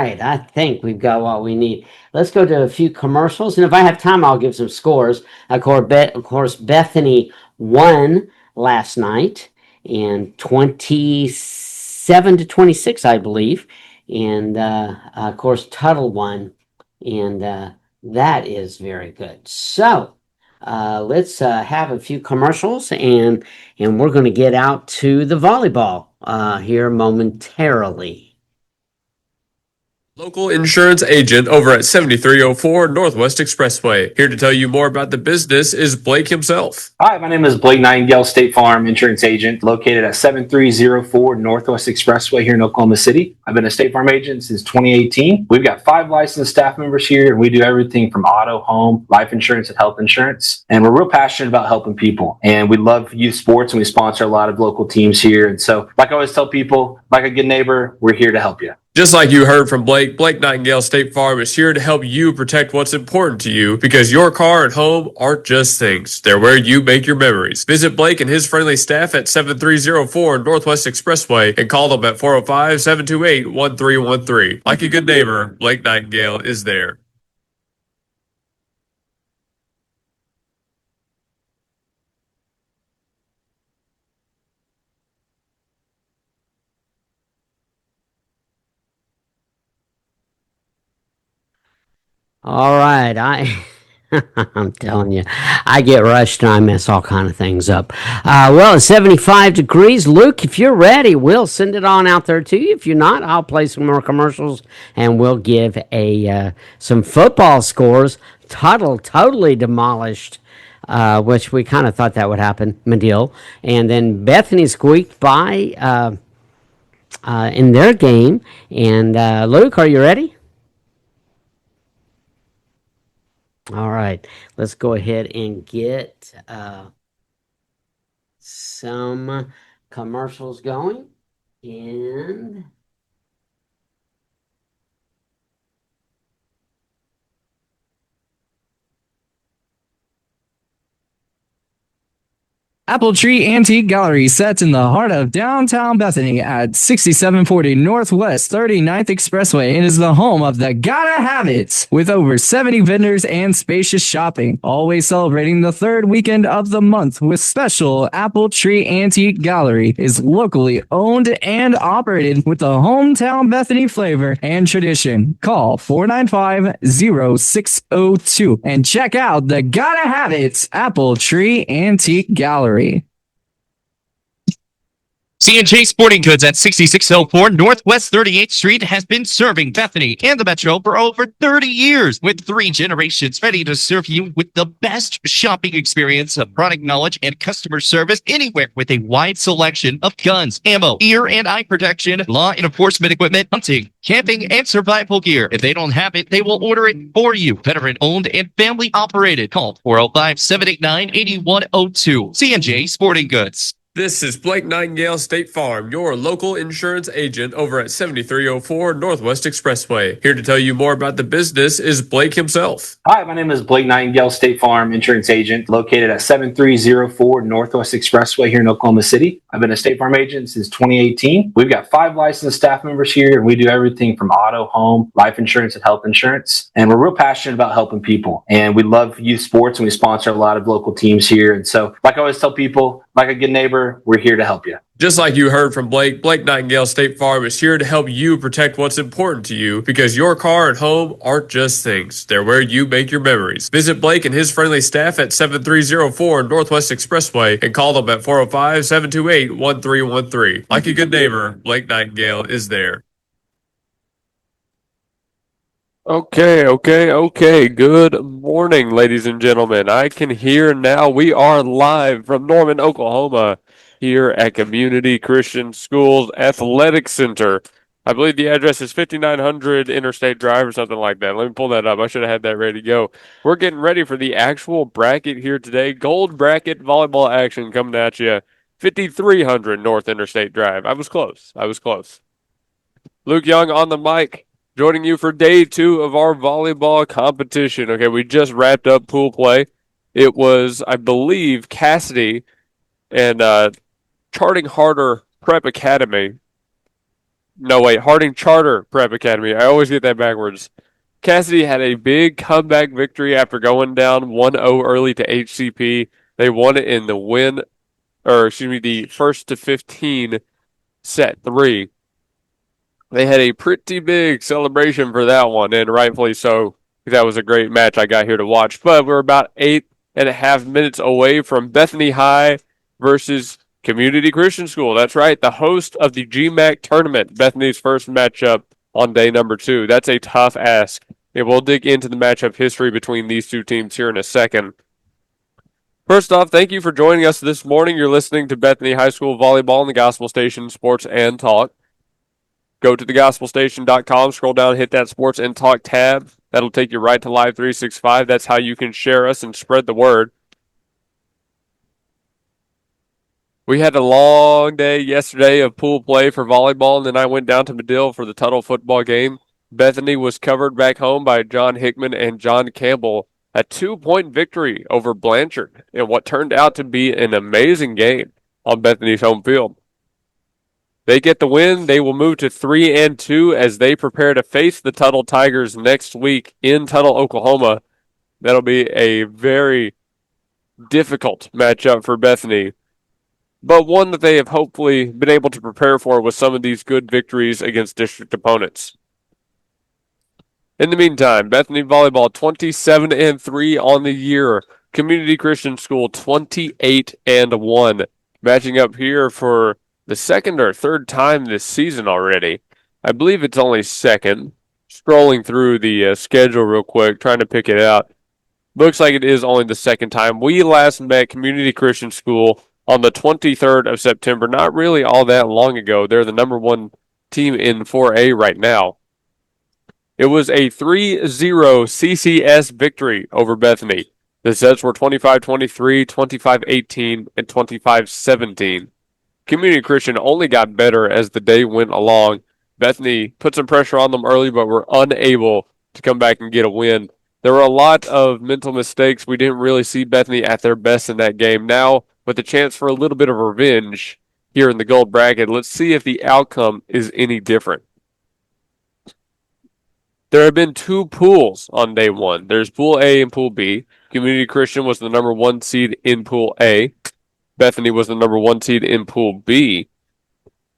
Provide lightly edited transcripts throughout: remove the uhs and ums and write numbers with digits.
right. I think we've got what we need. Let's go to a few commercials, and if I have time, I'll give some scores. Of course, Bethany won last night, and 27-26, I believe. And of course, Tuttle won, and that is very good. So let's have a few commercials, and we're going to get out to the volleyball here momentarily. Local insurance agent over at 7304 Northwest Expressway. Here to tell you more about the business is Blake himself. Hi, my name is Blake Nightingale, State Farm insurance agent located at 7304 Northwest Expressway here in Oklahoma City. I've been a State Farm agent since 2018. We've got 5 licensed staff members here, and we do everything from auto, home, life insurance, and health insurance. And we're real passionate about helping people. And we love youth sports, and we sponsor a lot of local teams here. And so, like I always tell people, like a good neighbor, we're here to help you. Just like you heard from Blake, Blake Nightingale State Farm is here to help you protect what's important to you because your car and home aren't just things. They're where you make your memories. Visit Blake and his friendly staff at 7304 Northwest Expressway and call them at 405-728-1313. Like a good neighbor, Blake Nightingale is there. All right, I'm telling you, I get rushed and I mess all kind of things up. Well, it's 75 degrees. Luke, if you're ready, we'll send it on out there to you. If you're not, I'll play some more commercials and we'll give a some football scores. Tuttle totally demolished, which we kind of thought that would happen, Medill. And then Bethany squeaked by in their game. And Luke, are you ready? All right, let's go ahead and get some commercials going. And Apple Tree Antique Gallery sets in the heart of downtown Bethany at 6740 Northwest 39th Expressway and is the home of the Gotta Have It with over 70 vendors and spacious shopping. Always celebrating the third weekend of the month with special Apple Tree Antique Gallery is locally owned and operated with the hometown Bethany flavor and tradition. Call 495-0602 and check out the Gotta Have It Apple Tree Antique Gallery. C&J Sporting Goods at 6604 Northwest 38th Street has been serving Bethany and the Metro for over 30 years with 3 generations ready to serve you with the best shopping experience of product knowledge and customer service anywhere with a wide selection of guns, ammo, ear and eye protection, law and enforcement equipment, hunting, camping, and survival gear. If they don't have it, they will order it for you. Veteran owned and family operated. Call 405-789-8102. C&J Sporting Goods. This is Blake Nightingale State Farm, your local insurance agent over at 7304 Northwest Expressway. Here to tell you more about the business is Blake himself. Hi, my name is Blake Nightingale, State Farm insurance agent located at 7304 Northwest Expressway here in Oklahoma City. I've been a State Farm agent since 2018. We've got 5 licensed staff members here, and we do everything from auto, home, life insurance, and health insurance. And we're real passionate about helping people. And we love youth sports, and we sponsor a lot of local teams here. And so, like I always tell people, like a good neighbor, we're here to help you. Just like you heard from Blake, Blake Nightingale State Farm is here to help you protect what's important to you because your car and home aren't just things. They're where you make your memories. Visit Blake and his friendly staff at 7304 Northwest Expressway and call them at 405-728-1313. Like a good neighbor, Blake Nightingale is there. Okay. Good morning, ladies and gentlemen. I can hear now. We are live from Norman, Oklahoma, here at Community Christian Schools Athletic Center. I believe the address is 5900 Interstate Drive or something like that. Let me pull that up. I should have had that ready to go. We're getting ready for the actual bracket here today. Gold bracket volleyball action coming at you. 5300 North Interstate Drive. I was close. Luke Young on the mic, joining you for day 2 of our volleyball competition. Okay, we just wrapped up pool play. It was, I believe, Cassidy and Charting Harder Prep Academy No, wait, Harding Charter Prep Academy. I always get that backwards. Cassidy had a big comeback victory after going down 1-0 early to HCP. They won it in the first to 15 set 3. They had a pretty big celebration for that one, and rightfully so. That was a great match I got here to watch. But we're about 8.5 minutes away from Bethany High versus Community Christian School. That's right, the host of the GMAC tournament, Bethany's first matchup on day number 2. That's a tough ask. And we'll dig into the matchup history between these two teams here in a second. First off, thank you for joining us this morning. You're listening to Bethany High School Volleyball on the Gospel Station Sports and Talk. Go to thegospelstation.com, scroll down, hit that Sports and Talk tab. That'll take you right to Live 365. That's how you can share us and spread the word. We had a long day yesterday of pool play for volleyball, and then I went down to Medill for the Tuttle football game. Bethany was covered back home by John Hickman and John Campbell. A 2-point victory over Blanchard in what turned out to be an amazing game on Bethany's home field. They get the win. They will move to 3-2 as they prepare to face the Tuttle Tigers next week in Tuttle, Oklahoma. That'll be a very difficult matchup for Bethany, but one that they have hopefully been able to prepare for with some of these good victories against district opponents. In the meantime, Bethany Volleyball 27-3 on the year. Community Christian School 28-1. Matching up here for the second or third time this season already. I believe it's only second. Scrolling through the schedule real quick, trying to pick it out. Looks like it is only the second time. We last met Community Christian School on the 23rd of September. Not really all that long ago. They're the number 1 team in 4A right now. It was a 3-0 CCS victory over Bethany. The sets were 25-23, 25-18, and 25-17. Community Christian only got better as the day went along. Bethany put some pressure on them early, but were unable to come back and get a win. There were a lot of mental mistakes. We didn't really see Bethany at their best in that game. Now, with the chance for a little bit of revenge here in the gold bracket, let's see if the outcome is any different. There have been 2 pools on day 1. There's Pool A and Pool B. Community Christian was the number 1 seed in Pool A. Bethany was the number 1 seed in Pool B.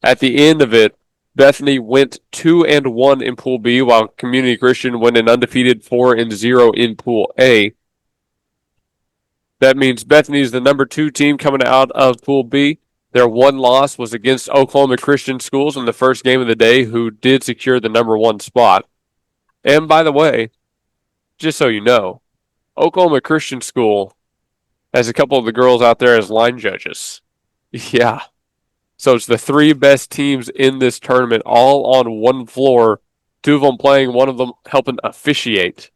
At the end of it, Bethany went 2-1 in Pool B, while Community Christian went an undefeated 4-0 in Pool A. That means Bethany is the number 2 team coming out of Pool B. Their one loss was against Oklahoma Christian Schools in the first game of the day, who did secure the number 1 spot. And by the way, just so you know, Oklahoma Christian School has a couple of the girls out there as line judges. Yeah. So it's the 3 best teams in this tournament all on one floor, 2 of them playing, one of them helping officiate.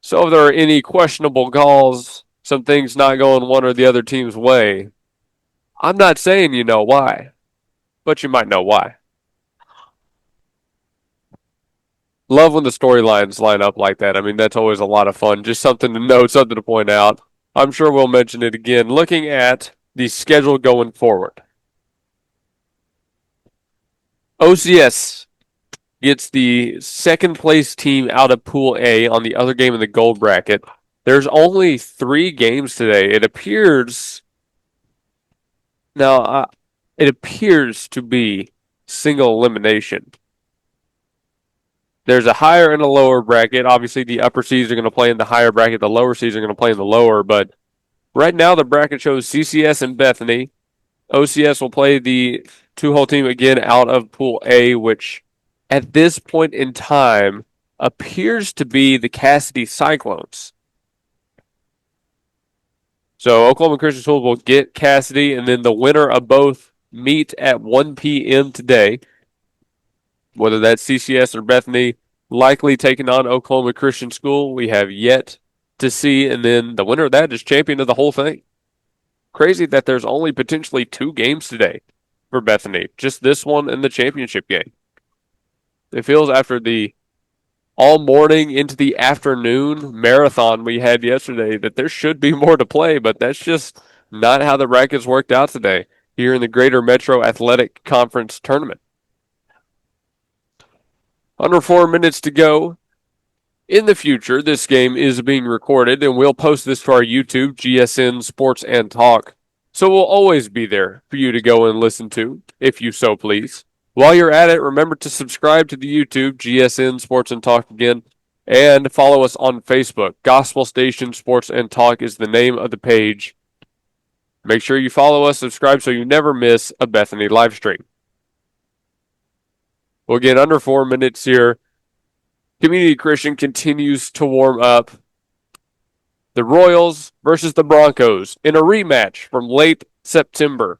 So if there are any questionable calls, some things not going one or the other team's way, I'm not saying you know why, but you might know why. Love when the storylines line up like that. I mean, that's always a lot of fun. Just something to note, something to point out. I'm sure we'll mention it again. Looking at the schedule going forward. OCS gets the second place team out of Pool A on the other game in the gold bracket. There's only 3 games today. It appears to be single elimination. There's a higher and a lower bracket. Obviously, the upper seeds are going to play in the higher bracket. The lower seeds are going to play in the lower. But right now, the bracket shows CCS and Bethany. OCS will play the 2-hole team again out of Pool A, which at this point in time appears to be the Cassidy Cyclones. So Oklahoma Christian School will get Cassidy, and then the winner of both meet at 1 p.m. today. Whether that's CCS or Bethany, likely taking on Oklahoma Christian School, we have yet to see. And then the winner of that is champion of the whole thing. Crazy that there's only potentially 2 games today for Bethany. Just this one and the championship game. It feels after the all morning into the afternoon marathon we had yesterday that there should be more to play, but that's just not how the brackets worked out today here in the Greater Metro Athletic Conference Tournament. Under 4 minutes to go. In the future, this game is being recorded, and we'll post this to our YouTube, GSN Sports and Talk. So we'll always be there for you to go and listen to, if you so please. While you're at it, remember to subscribe to the YouTube, GSN Sports and Talk again, and follow us on Facebook. Gospel Station Sports and Talk is the name of the page. Make sure you follow us, subscribe, so you never miss a Bethany live stream. We'll get under 4 minutes here. Community Christian continues to warm up. The Royals versus the Bronchos in a rematch from late September.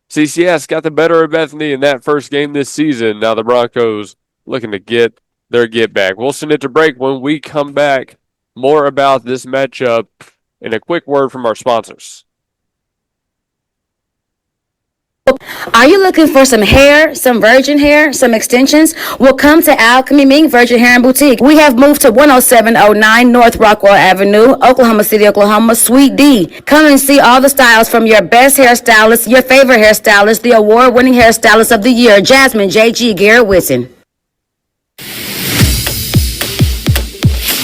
CCS got the better of Bethany in that first game this season. Now the Broncos looking to get their get back. We'll send it to break. When we come back, more about this matchup and a quick word from our sponsors. Are you looking for some hair, some virgin hair, some extensions? Well, come to Alchemy Ming Virgin Hair and Boutique. We have moved to 10709 North Rockwell Avenue, Oklahoma City, Oklahoma, Suite D. Come and see all the styles from your best hairstylist, your favorite hairstylist, the award-winning hairstylist of the year, Jasmine J.G. Garrett Whitson.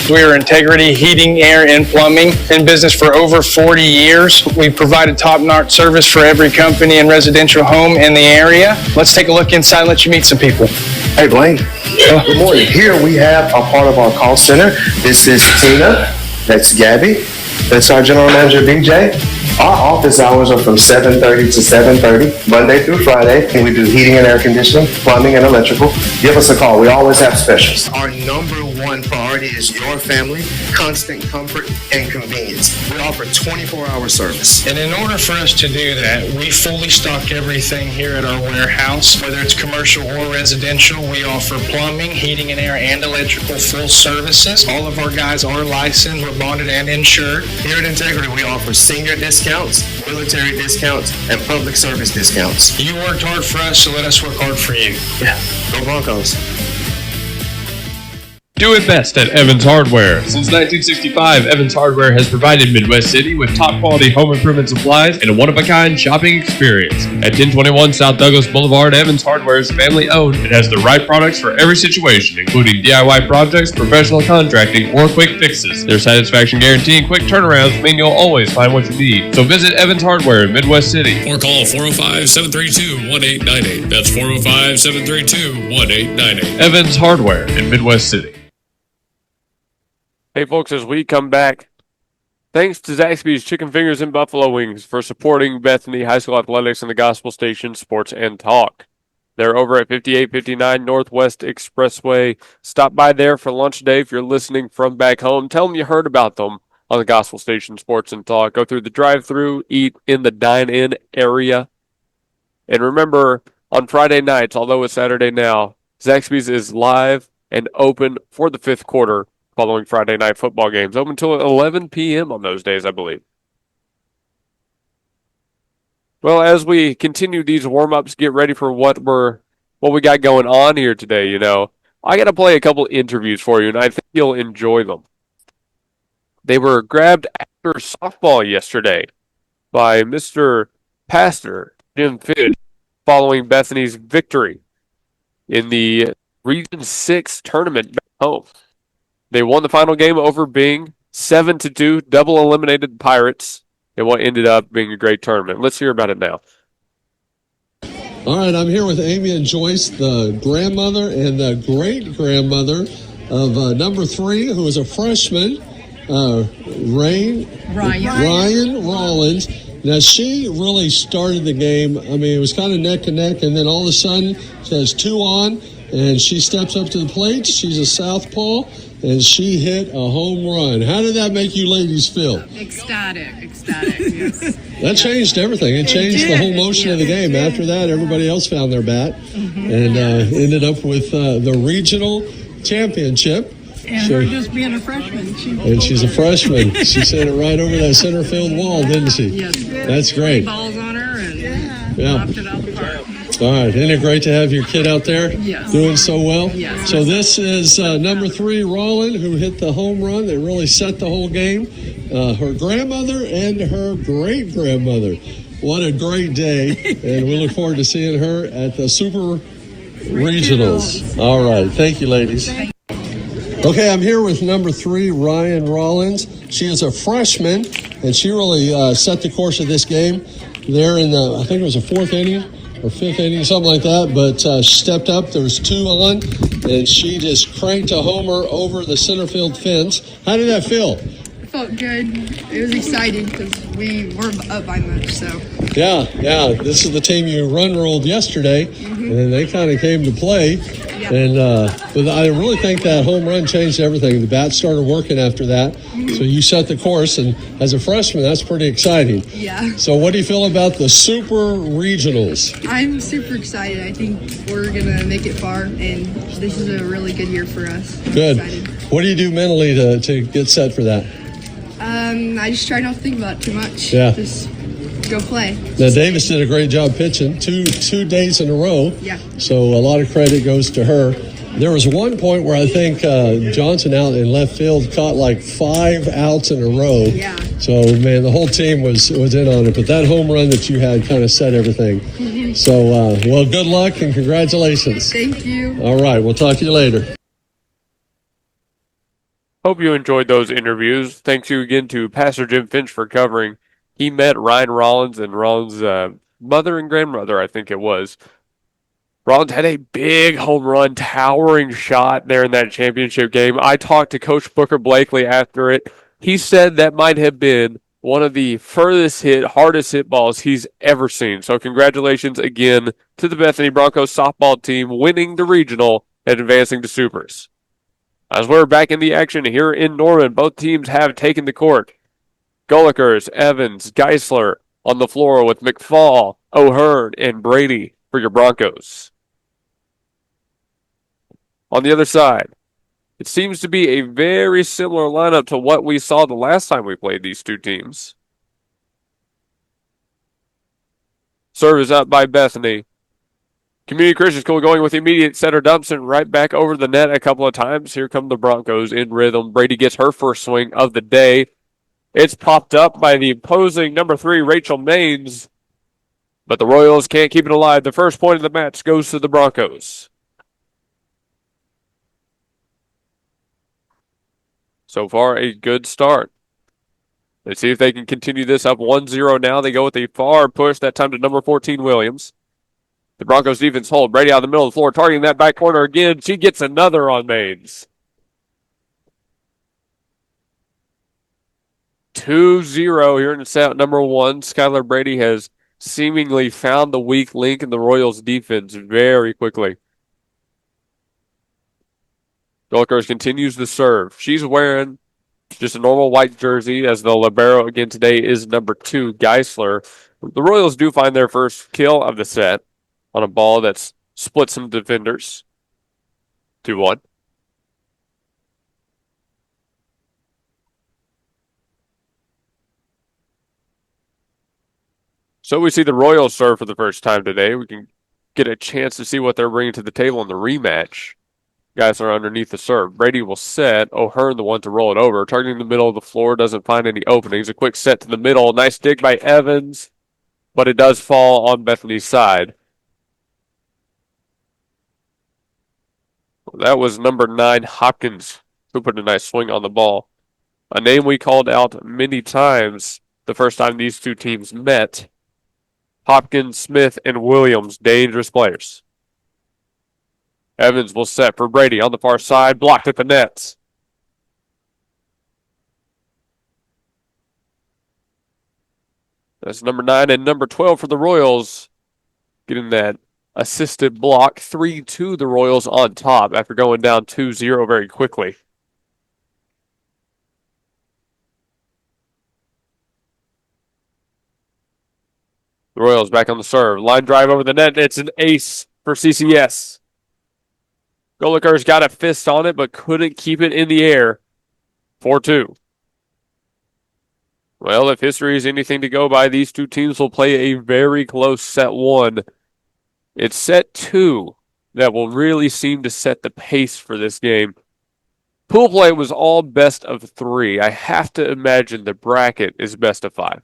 We are Integrity Heating, Air, and Plumbing, in business for over 40 years. We provide a top-notch service for every company and residential home in the area. Let's take a look inside and let you meet some people. Hey, Blaine. Good morning. Here we have a part of our call center. This is Tina. That's Gabby. That's our general manager, BJ. Our office hours are from 7:30 to 7:30, Monday through Friday, and we do heating and air conditioning, plumbing, and electrical. Give us a call. We always have specials. Our number one priority is your family, constant comfort, and convenience. We offer 24-hour service. And in order for us to do that, we fully stock everything here at our warehouse. Whether it's commercial or residential, we offer plumbing, heating and air, and electrical full services. All of our guys are licensed, we're bonded and insured. Here at Integrity, we offer senior discounts, military discounts, and public service discounts. You worked hard for us, so let us work hard for you. Yeah, go Broncos. Do it best at Evans Hardware. Since 1965, Evans Hardware has provided Midwest City with top-quality home improvement supplies and a one-of-a-kind shopping experience. At 1021 South Douglas Boulevard, Evans Hardware is family-owned and has the right products for every situation, including DIY projects, professional contracting, or quick fixes. Their satisfaction guarantee and quick turnarounds mean you'll always find what you need. So visit Evans Hardware in Midwest City. Or call 405-732-1898. That's 405-732-1898. Evans Hardware in Midwest City. Hey, folks, as we come back, thanks to Zaxby's Chicken Fingers and Buffalo Wings for supporting Bethany High School Athletics and the Gospel Station Sports and Talk. They're over at 5859 Northwest Expressway. Stop by there for lunch today if you're listening from back home. Tell them you heard about them on the Gospel Station Sports and Talk. Go through the drive-thru, eat in the dine-in area. And remember, on Friday nights, although it's Saturday now, Zaxby's is live and open for the fifth quarter following Friday night football games. Open until 11 p.m. on those days, I believe. Well, as we continue these warm-ups, get ready for what we got going on here today, I got to play a couple interviews for you, and I think you'll enjoy them. They were grabbed after softball yesterday by Mr. Pastor Jim Fish following Bethany's victory in the Region 6 tournament back home. They won the final game over being 7-2, double eliminated the Pirates in what ended up being a great tournament. Let's hear about it now. All right, I'm here with Amy and Joyce, the grandmother and the great-grandmother of number 3, who is a freshman, Ryan Rollins. Now, she really started the game. I mean, it was kind of neck and neck, and then all of a sudden, she has 2 on, and she steps up to the plate. She's a southpaw. And she hit a home run. How did that make you ladies feel? Ecstatic, yes. That changed everything. It changed the whole motion of the game. After that, everybody else found their bat and ended up with the regional championship. And her just being a freshman. She's a freshman. She sent it right over that center field wall, didn't she? Yes. That's great. Balls on her and knocked it out the park. All right. Isn't it great to have your kid out there doing so well? Yes. So this is number 3, Rollin, who hit the home run that really set the whole game. Her grandmother and her great-grandmother. What a great day. And we look forward to seeing her at the Super Regionals. All right. Thank you, ladies. Okay, I'm here with number 3, Ryan Rollins. She is a freshman, and she really set the course of this game. There in the, I think it was the 4th inning or 5th inning, something like that, but stepped up. There was 2 on, and she just cranked a homer over the center field fence. How did that feel? It felt good. It was exciting because we weren't up by much, so. Yeah. This is the team you run-rolled yesterday, and they kind of came to play. Yeah. And but I really think that home run changed everything. The bat started working after that, so you set the course. And as a freshman, that's pretty exciting. Yeah. So what do you feel about the Super Regionals? I'm super excited. I think we're going to make it far, and this is a really good year for us. I'm Good. excited. What do you do mentally to get set for that? I just try not to think about it too much. Yeah. Just go play. Now, Davis did a great job pitching two days in a row. Yeah. So a lot of credit goes to her. There was one point where I think Johnson out in left field caught like 5 outs in a row. Yeah. So, man, the whole team was in on it. But that home run that you had kind of set everything. Mm-hmm. So, well, good luck and congratulations. Thank you. All right. We'll talk to you later. Hope you enjoyed those interviews. Thanks you again to Pastor Jim Finch for covering. He met Ryan Rollins and Rollins' mother and grandmother, I think it was. Rollins had a big home run, towering shot there in that championship game. I talked to Coach Booker Blakely after it. He said that might have been one of the furthest hit, hardest hit balls he's ever seen. So congratulations again to the Bethany Broncos softball team winning the regional and advancing to supers. As we're back in the action here in Norman, both teams have taken the court. Gullikers, Evans, Geisler on the floor with McFall, O'Hearn, and Brady for your Broncos. On the other side, it seems to be a very similar lineup to what we saw the last time we played these two teams. Serve is up by Bethany. Community Christian School going with the immediate setter Dumpson right back over the net a couple of times. Here come the Broncos in rhythm. Brady gets her first swing of the day. It's popped up by the opposing number 3, Rachel Maines. But the Royals can't keep it alive. The first point of the match goes to the Broncos. So far, a good start. Let's see if they can continue this up 1-0 now. They go with a far push, that time to number 14, Williams. The Broncos defense hold. Brady out of the middle of the floor, targeting that back corner again. She gets another on Maines. 2-0 here in the set number 1. Skylar Brady has seemingly found the weak link in the Royals defense very quickly. Gullikers continues to serve. She's wearing just a normal white jersey, as the libero again today is number 2, Geisler. The Royals do find their first kill of the set on a ball that's split some defenders. 2-1. So we see the Royals serve for the first time today. We can get a chance to see what they're bringing to the table in the rematch. Guys are underneath the serve. Brady will set. O'Hearn the one to roll it over. Targeting the middle of the floor. Doesn't find any openings. A quick set to the middle. Nice dig by Evans. But it does fall on Bethany's side. That was number 9, Hopkins, who put a nice swing on the ball. A name we called out many times the first time these two teams met. Hopkins, Smith, and Williams, dangerous players. Evans will set for Brady on the far side, blocked at the nets. That's number 9 and number 12 for the Royals. Getting that assisted block. 3-2 the Royals on top after going down 2-0 very quickly. The Royals back on the serve. Line drive over the net. It's an ace for CCS. Gullikers got a fist on it, but couldn't keep it in the air. 4-2. Well, if history is anything to go by, these two teams will play a very close set 1. It's set 2 that will really seem to set the pace for this game. Pool play was all best of 3. I have to imagine the bracket is best of 5.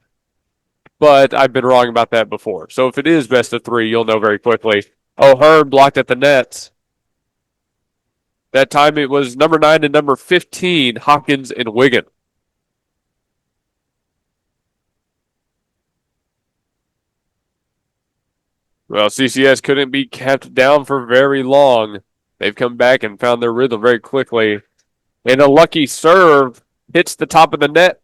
But I've been wrong about that before. So if it is best of 3, you'll know very quickly. O'Hearn blocked at the net. That time it was number 9 and number 15, Hopkins and Wigan. Well, CCS couldn't be kept down for very long. They've come back and found their rhythm very quickly. And a lucky serve hits the top of the net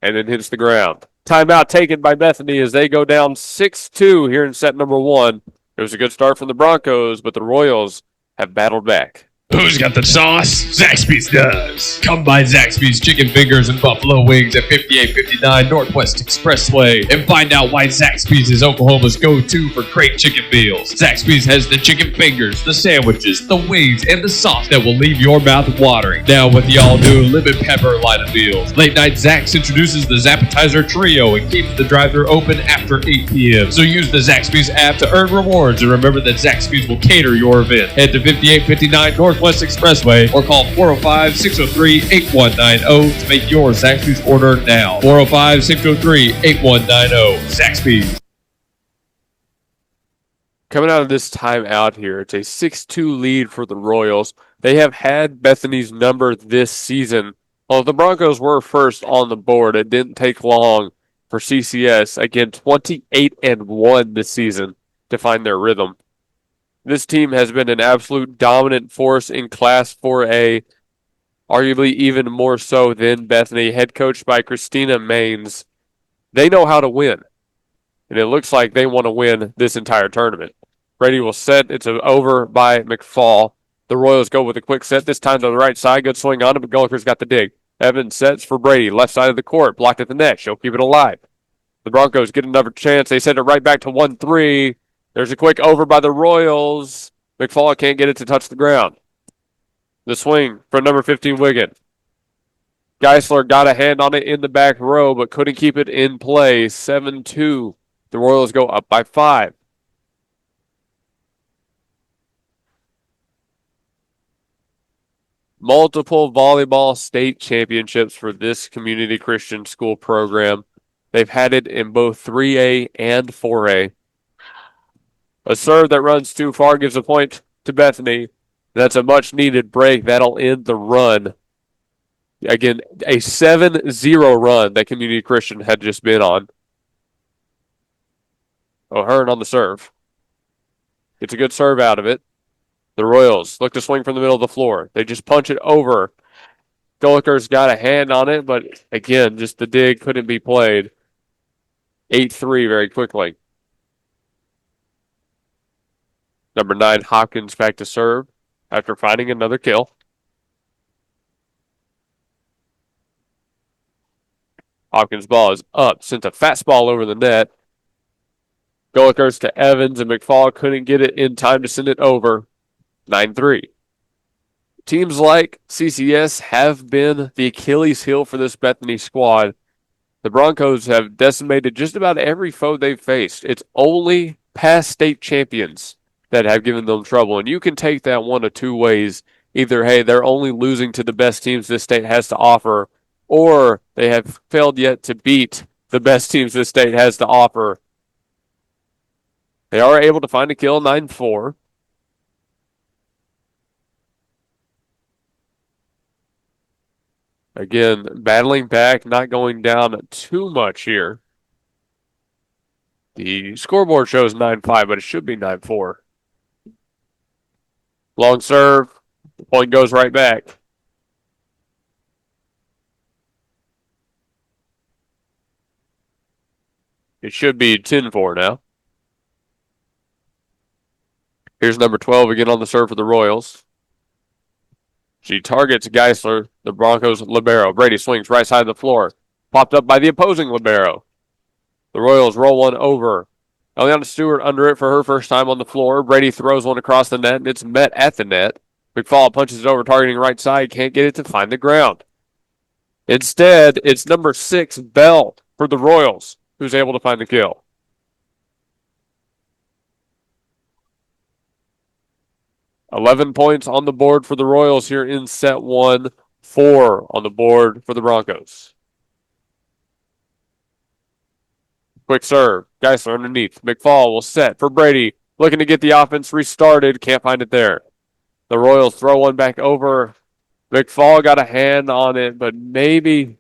and then hits the ground. Timeout taken by Bethany as they go down 6-2 here in set number 1. It was a good start from the Broncos, but the Royals have battled back. Who's got the sauce? Zaxby's does. Come by Zaxby's Chicken Fingers and Buffalo Wings at 5859 Northwest Expressway and find out why Zaxby's is Oklahoma's go-to for great chicken meals. Zaxby's has the chicken fingers, the sandwiches, the wings, and the sauce that will leave your mouth watering. Now with the all-new lemon pepper line of meals. Late Night Zax introduces the Zappetizer Trio and keeps the drive-thru open after 8 p.m. So use the Zaxby's app to earn rewards and remember that Zaxby's will cater your event. Head to 5859 Northwest Expressway or call 405-603-8190 to make your Zaxby's order now. 405-603-8190. Zaxby's. Coming out of this timeout here, it's a 6-2 lead for the Royals. They have had Bethany's number this season. While the Broncos were first on the board, it didn't take long for CCS, again 28-1 this season, to find their rhythm. This team has been an absolute dominant force in Class 4A, arguably even more so than Bethany, head coached by Christina Maines. They know how to win, and it looks like they want to win this entire tournament. Brady will set. It's over by McFall. The Royals go with a quick set, this time to the right side. Good swing on it, but Gulliker's got the dig. Evans sets for Brady, left side of the court, blocked at the net. She'll keep it alive. The Broncos get another chance. They send it right back to 1-3. There's a quick over by the Royals. McFall can't get it to touch the ground. The swing from number 15, Wigan. Geisler got a hand on it in the back row, but couldn't keep it in play. 7-2. The Royals go up by 5. Multiple volleyball state championships for this community Christian school program. They've had it in both 3A and 4A. A serve that runs too far gives a point to Bethany. That's a much-needed break. That'll end the run. Again, a 7-0 run that Community Christian had just been on. O'Hearn on the serve. Gets a good serve out of it. The Royals look to swing from the middle of the floor. They just punch it over. Gulliker's got a hand on it, but again, just the dig couldn't be played. 8-3 very quickly. Number 9, Hopkins back to serve after finding another kill. Hopkins' ball is up, sent a fastball over the net. Gulliker's to Evans, and McFall couldn't get it in time to send it over. 9-3. Teams like CCS have been the Achilles heel for this Bethany squad. The Broncos have decimated just about every foe they've faced. It's only past state champions that have given them trouble. And you can take that one of two ways. Either, hey, they're only losing to the best teams this state has to offer, or they have failed yet to beat the best teams this state has to offer. They are able to find a kill, 9-4. Again, battling back, not going down too much here. The scoreboard shows 9-5, but it should be 9-4. Long serve. The point goes right back. It should be 10-4 now. Here's number 12 again on the serve for the Royals. She targets Geisler, the Broncos libero. Brady swings right side of the floor. Popped up by the opposing libero. The Royals roll one over. Eliana Stewart under it for her first time on the floor. Brady throws one across the net, and it's met at the net. McFall punches it over, targeting right side. Can't get it to find the ground. Instead, it's number 6, Bell, for the Royals, who's able to find the kill. $11 points on the board for the Royals here in set 1. 4 on the board for the Broncos. Quick serve. Geisler underneath. McFall will set for Brady. looking to get the offense restarted. Can't find it there. The Royals throw one back over. McFall got a hand on it, but maybe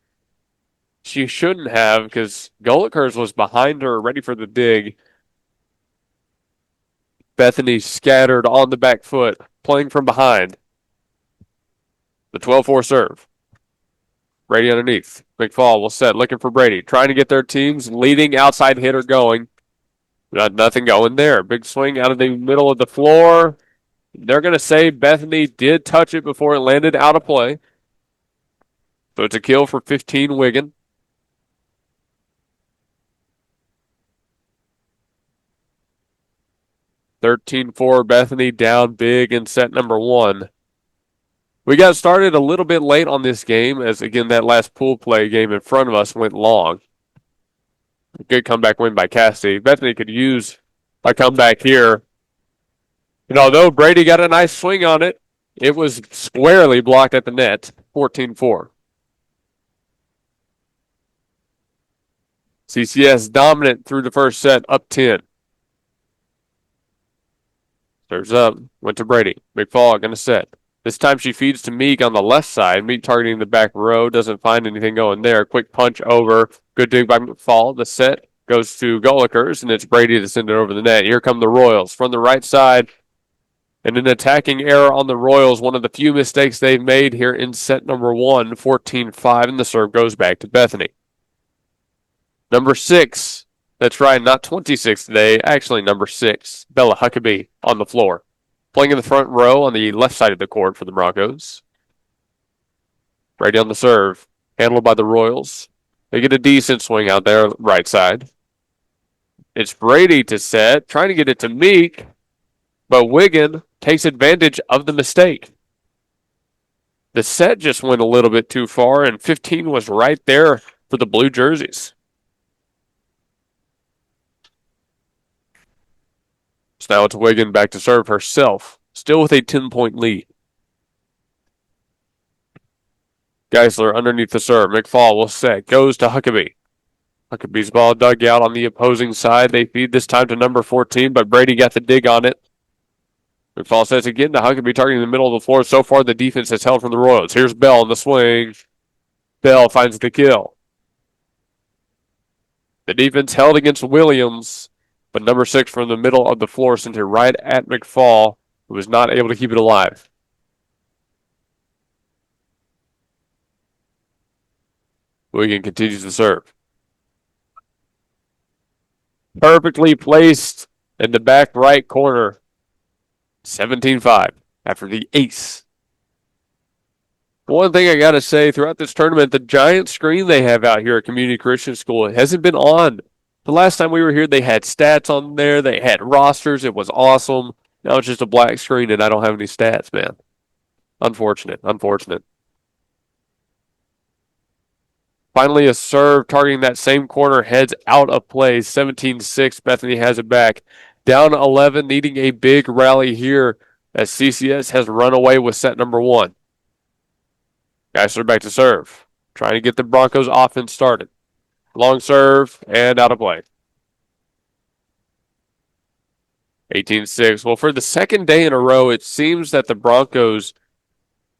she shouldn't have because Golikers was behind her, ready for the dig. Bethany scattered on the back foot, playing from behind. The 12-4 serve. Brady underneath. McFall will set, looking for Brady. Trying to get their team's leading outside hitter going. Nothing going there. Big swing out of the middle of the floor. They're going to say Bethany did touch it before it landed out of play. So it's a kill for 15 Wigan. (13-4) Bethany down big in set number 1. We got started a little bit late on this game as, again, that last pool play game in front of us went long. A good comeback win by Cassidy. Bethany could use a comeback here. And although Brady got a nice swing on it, it was squarely blocked at the net, 14-4. CCS dominant through the first set, up 10. Serves up, went to Brady. McFall going to set. This time she feeds to Meek on the left side. Meek targeting the back row, doesn't find anything going there. Quick punch over, good dig by McFall. The set goes to Golikers, and it's Brady to send it over the net. Here come the Royals from the right side. And an attacking error on the Royals, one of the few mistakes they've made here in set number 1, 14-5, and the serve goes back to Bethany. Number 6, that's right, not 26 today, actually number 6, Bella Huckabee on the floor. Playing in the front row on the left side of the court for the Broncos. Brady on the serve, handled by the Royals. They get a decent swing out there, right side. It's Brady to set, trying to get it to Meek, but Wigan takes advantage of the mistake. The set just went a little bit too far, and 15 was right there for the blue jerseys. So now it's Wigan back to serve herself, still with a 10-point lead. Geisler underneath the serve. McFall will set, goes to Huckabee. Huckabee's ball dug out on the opposing side. They feed this time to number 14, but Brady got the dig on it. McFall sets again to Huckabee, targeting the middle of the floor. So far, the defense has held from the Royals. Here's Bell in the swing. Bell finds the kill. The defense held against Williams, but number 6 from the middle of the floor sent it right at McFall, who was not able to keep it alive. Wigan continues to serve. Perfectly placed in the back right corner. 17-5 after the ace. One thing I got to say, throughout this tournament, the giant screen they have out here at Community Christian School hasn't been on. The last time we were here, they had stats on there. They had rosters. It was awesome. Now it's just a black screen, and I don't have any stats, man. Unfortunate. Finally, a serve targeting that same corner heads out of play. 17-6. Bethany has it back. Down 11, needing a big rally here as CCS has run away with set number 1. Geisler back to serve. Trying to get the Broncos offense started. Long serve and out of play. 18-6. Well, for the second day in a row, it seems that the Broncos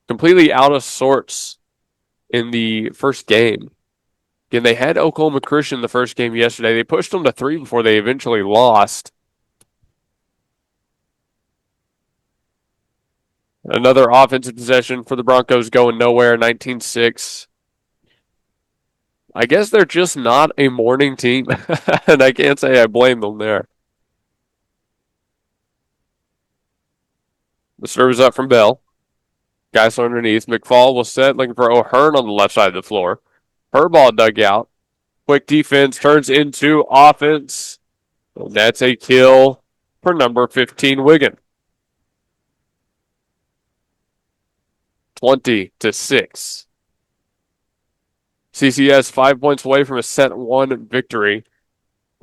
completely out of sorts in the first game. Again, they had Oklahoma Christian the first game yesterday. They pushed them to 3 before they eventually lost. Another offensive possession for the Broncos going nowhere, 19-6. I guess they're just not a morning team, and I can't say I blame them there. The serve is up from Bell. Geisler underneath. McFall will set, looking for O'Hearn on the left side of the floor. Her ball dug out. Quick defense turns into offense. And that's a kill for number 15, Wigan. 20-6. CCS 5 points away from a set 1 victory.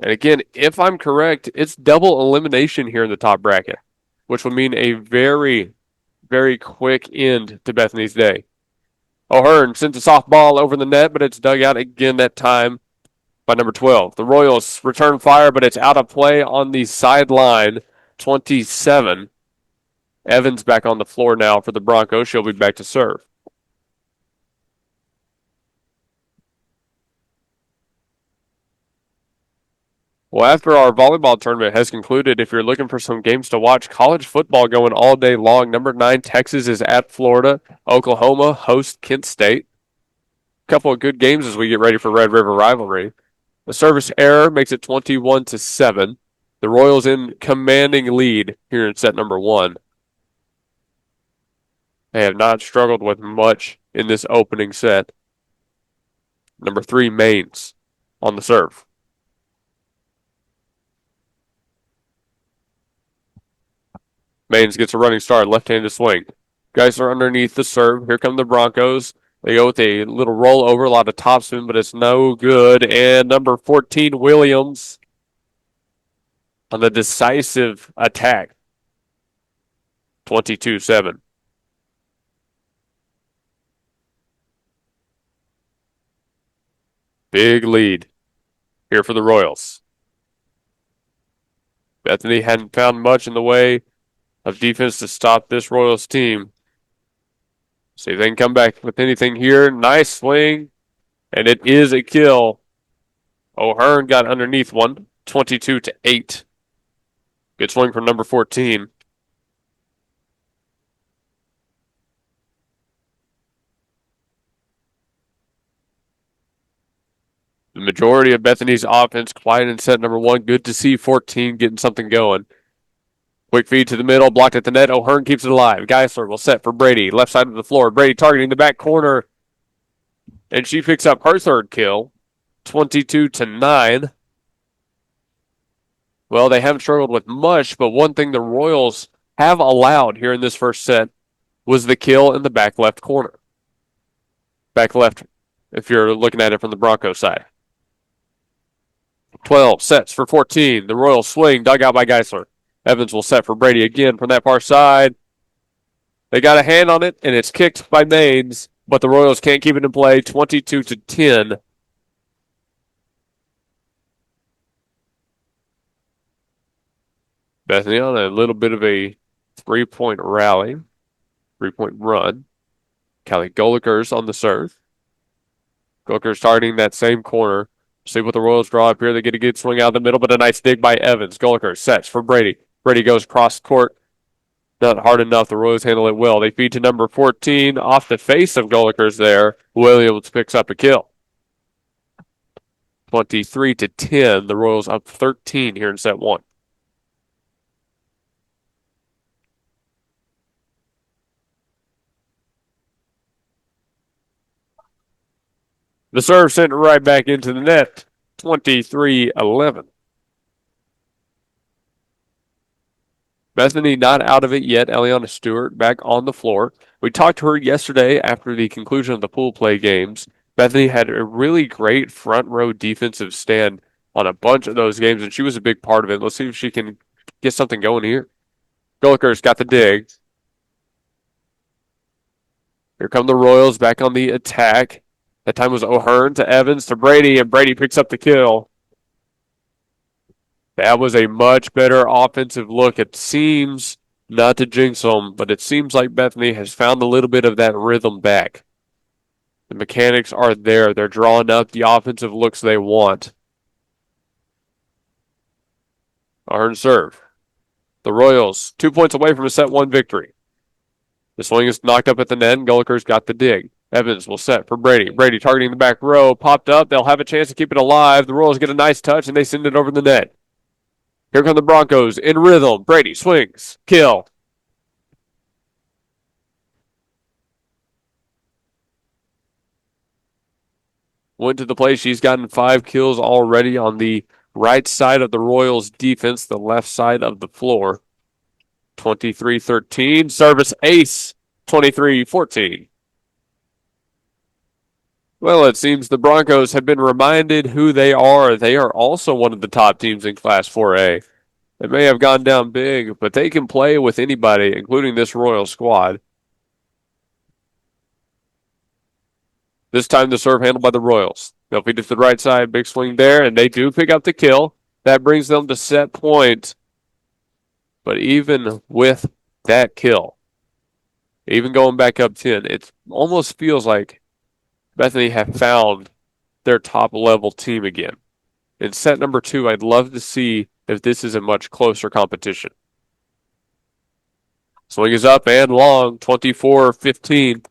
And again, if I'm correct, it's double elimination here in the top bracket, which would mean a very, very quick end to Bethany's day. O'Hearn sends a soft ball over the net, but it's dug out again that time by number 12. The Royals return fire, but it's out of play on the sideline. 27. Evans back on the floor now for the Broncos. She'll be back to serve. Well, after our volleyball tournament has concluded, if you're looking for some games to watch, college football going all day long. Number 9, Texas is at Florida. Oklahoma hosts Kent State. A couple of good games as we get ready for Red River rivalry. The service error makes it 21-7. The Royals in commanding lead here in set number 1. They have not struggled with much in this opening set. Number 3, Maines on the serve. Maines gets a running start, left-handed swing. Guys are underneath the serve. Here come the Broncos. They go with a little rollover, a lot of topspin, but it's no good. And number 14, Williams, on the decisive attack. 22-7. Big lead here for the Royals. Bethany hadn't found much in the way of defense to stop this Royals team. See if they can come back with anything here. Nice swing, and it is a kill. O'Hearn got underneath one, 22-8. Good swing from number 14. The majority of Bethany's offense quiet in set number 1. Good to see 14 getting something going. Quick feed to the middle, blocked at the net. O'Hearn keeps it alive. Geisler will set for Brady. Left side of the floor. Brady targeting the back corner. And she picks up her third kill. 22-9. Well, they haven't struggled with much, but one thing the Royals have allowed here in this first set was the kill in the back left corner. Back left, if you're looking at it from the Broncos side. 12 sets for 14. The Royals swing, dug out by Geisler. Evans will set for Brady again from that far side. They got a hand on it, and it's kicked by Maines, but the Royals can't keep it in play. 22-10. Bethany on a little bit of a 3-point rally, 3-point run. Callie Golikers on the serve. Golikers targeting that same corner. See what the Royals draw up here. They get a good swing out of the middle, but a nice dig by Evans. Golikers sets for Brady. Brady goes cross court. Not hard enough. The Royals handle it well. They feed to number 14 off the face of Golikers there. Williams picks up a kill. 23-10. The Royals up 13 here in set 1. The serve sent it right back into the net. 23-11. Bethany not out of it yet. Eliana Stewart back on the floor. We talked to her yesterday after the conclusion of the pool play games. Bethany had a really great front row defensive stand on a bunch of those games, and she was a big part of it. Let's see if she can get something going here. Golikers got the dig. Here come the Royals back on the attack. That time was O'Hearn to Evans to Brady, and Brady picks up the kill. That was a much better offensive look. It seems, not to jinx them, but it seems like Bethany has found a little bit of that rhythm back. The mechanics are there. They're drawing up the offensive looks they want. O'Hearn serve. The Royals, 2 points away from a set 1 victory. The swing is knocked up at the net, and Golikers got the dig. Evans will set for Brady. Brady targeting the back row. Popped up. They'll have a chance to keep it alive. The Royals get a nice touch, and they send it over the net. Here come the Broncos in rhythm. Brady swings. Kill. Went to the play. She's gotten 5 kills already on the right side of the Royals defense, the left side of the floor. 23-13. Service ace. 23-14. Well, it seems the Broncos have been reminded who they are. They are also one of the top teams in Class 4A. They may have gone down big, but they can play with anybody, including this Royal squad. This time the serve handled by the Royals. They'll feed it to the right side, big swing there, and they do pick up the kill. That brings them to set point. But even with that kill, even going back up 10, it almost feels like Bethany have found their top-level team again. In set number 2, I'd love to see if this is a much closer competition. Swing is up and long, 24-15.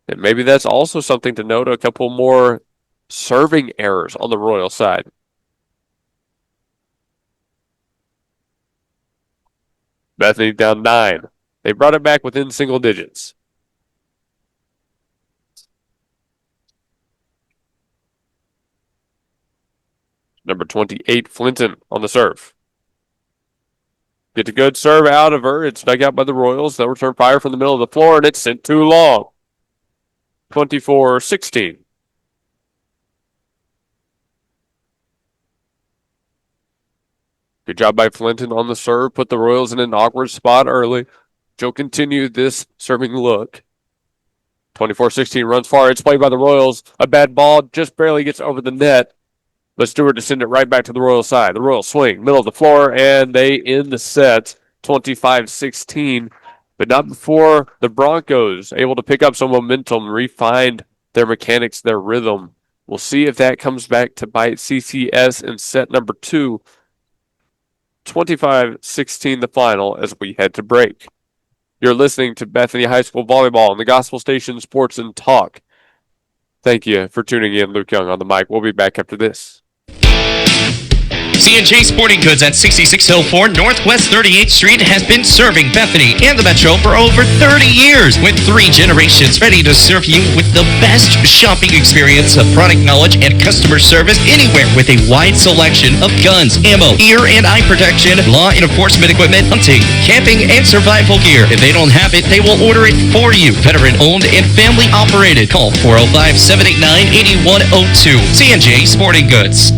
And maybe that's also something to note, a couple more serving errors on the Royal side. Bethany down 9. They brought it back within single digits. Number 28, Flinton on the serve. Get a good serve out of her. It's dug out by the Royals. They'll return fire from the middle of the floor, and it's sent too long. 24-16. Good job by Flinton on the serve. Put the Royals in an awkward spot early. She'll continue this serving look. 24-16 runs far. It's played by the Royals. A bad ball just barely gets over the net. But Stewart to send it right back to the Royal side. The Royals swing, middle of the floor, and they end the set 25-16. But not before the Broncos able to pick up some momentum, refine their mechanics, their rhythm. We'll see if that comes back to bite CCS in set number 2. 25-16 the final as we head to break. You're listening to Bethany High School Volleyball on the Gospel Station Sports and Talk. Thank you for tuning in. Luke Young on the mic. We'll be back after this. C&J Sporting Goods at 6604 Northwest 38th Street has been serving Bethany and the Metro for over 30 years, with 3 generations ready to serve you with the best shopping experience of product knowledge and customer service anywhere, with a wide selection of guns, ammo, ear and eye protection, law enforcement equipment, hunting, camping, and survival gear. If they don't have it, they will order it for you. Veteran owned and family operated. Call 405-789-8102. C&J Sporting Goods.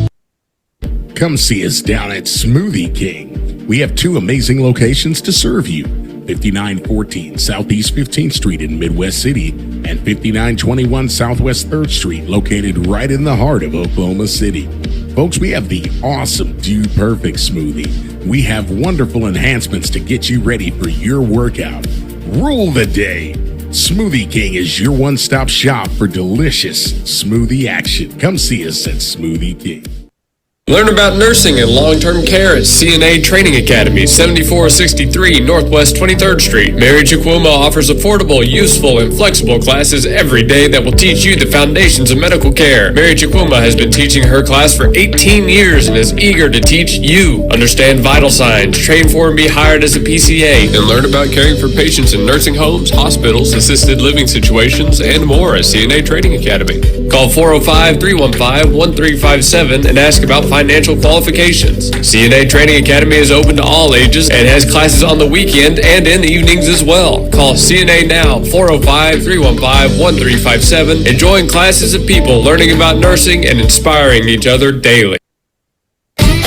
Come see us down at Smoothie King. We have 2 amazing locations to serve you. 5914 Southeast 15th Street in Midwest City and 5921 Southwest 3rd Street, located right in the heart of Oklahoma City. Folks, we have the awesome Dude Perfect smoothie. We have wonderful enhancements to get you ready for your workout. Rule the day. Smoothie King is your one-stop shop for delicious smoothie action. Come see us at Smoothie King. Learn about nursing and long-term care at CNA Training Academy, 7463 Northwest 23rd Street. Mary Chiquima offers affordable, useful, and flexible classes every day that will teach you the foundations of medical care. Mary Chiquima has been teaching her class for 18 years and is eager to teach you. Understand vital signs, train for and be hired as a PCA, and learn about caring for patients in nursing homes, hospitals, assisted living situations, and more at CNA Training Academy. Call 405-315-1357 and ask about financial qualifications. CNA Training Academy is open to all ages and has classes on the weekend and in the evenings as well. Call CNA now, 405-315-1357, and join classes of people learning about nursing and inspiring each other daily.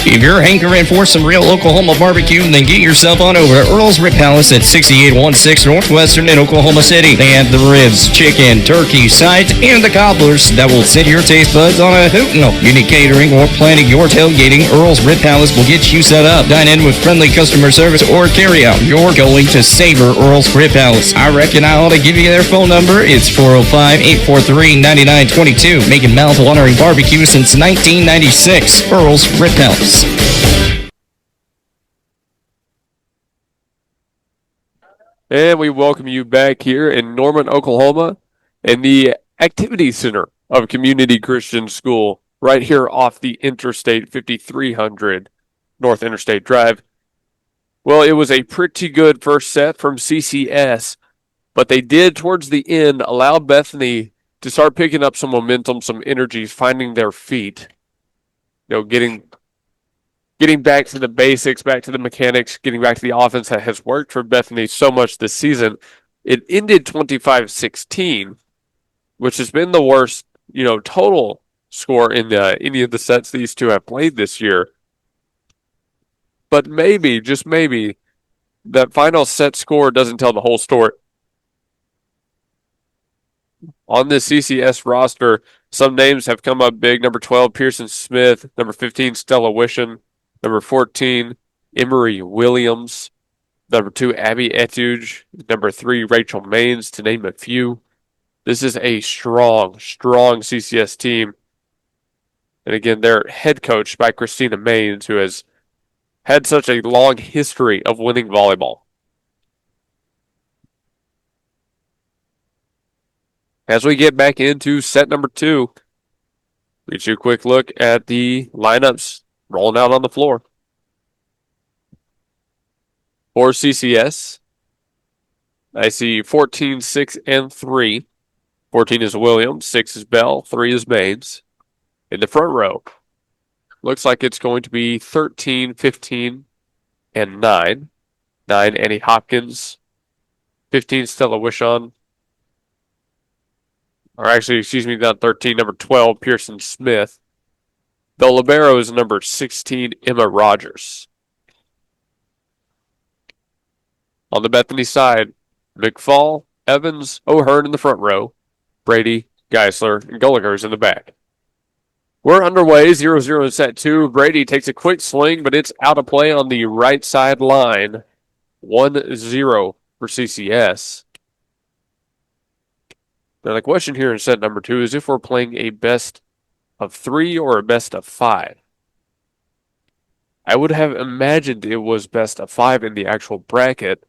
If you're hankering for some real Oklahoma barbecue, then get yourself on over to Earl's Rib Palace at 6816 Northwestern in Oklahoma City. They have the ribs, chicken, turkey, sides, and the cobblers that will set your taste buds on a hoot. No, you need catering or planning your tailgating, Earl's Rib Palace will get you set up. Dine in with friendly customer service or carry out. You're going to savor Earl's Rib Palace. I reckon I ought to give you their phone number. It's 405-843-9922. Making mouth-watering barbecue since 1996. Earl's Rib Palace. And we welcome you back here in Norman, Oklahoma, in the Activity Center of Community Christian School, right here off the Interstate 5300 North Interstate Drive. Well, it was a pretty good first set from CCS, but they did, towards the end, allow Bethany to start picking up some momentum, some energy, finding their feet. You know, getting back to the basics, back to the mechanics, getting back to the offense that has worked for Bethany so much this season. It ended 25-16, which has been the worst, total score in any of the sets these two have played this year. But maybe, just maybe, that final set score doesn't tell the whole story. On this CCS roster, some names have come up big. Number 12, Pearson Smith. Number 15, Stella Wishon. Number 14, Emery Williams, number 2, Abby Etuge, number 3, Rachel Maines, to name a few. This is a strong CCS team. And again, they're head coached by Christina Maines, who has had such a long history of winning volleyball. As we get back into set number 2, get you a quick look at the lineups rolling out on the floor. For CCS, I see 14, 6, and 3. 14 is Williams, 6 is Bell, 3 is Maines. In the front row, looks like it's going to be 13, 15, and 9. 9, Annie Hopkins. 15, Stella Wishon. Or actually, excuse me, not 13, number 12, Pearson Smith. The libero is number 16, Emma Rogers. On the Bethany side, McFall, Evans, O'Hearn in the front row, Brady, Geisler, and Gulliger's in the back. We're underway, 0-0 in set 2. Brady takes a quick swing, but it's out of play on the right side line. 1-0 for CCS. Now the question here in set number 2 is if we're playing a best of 3 or a best of 5. I would have imagined it was best of 5 in the actual bracket,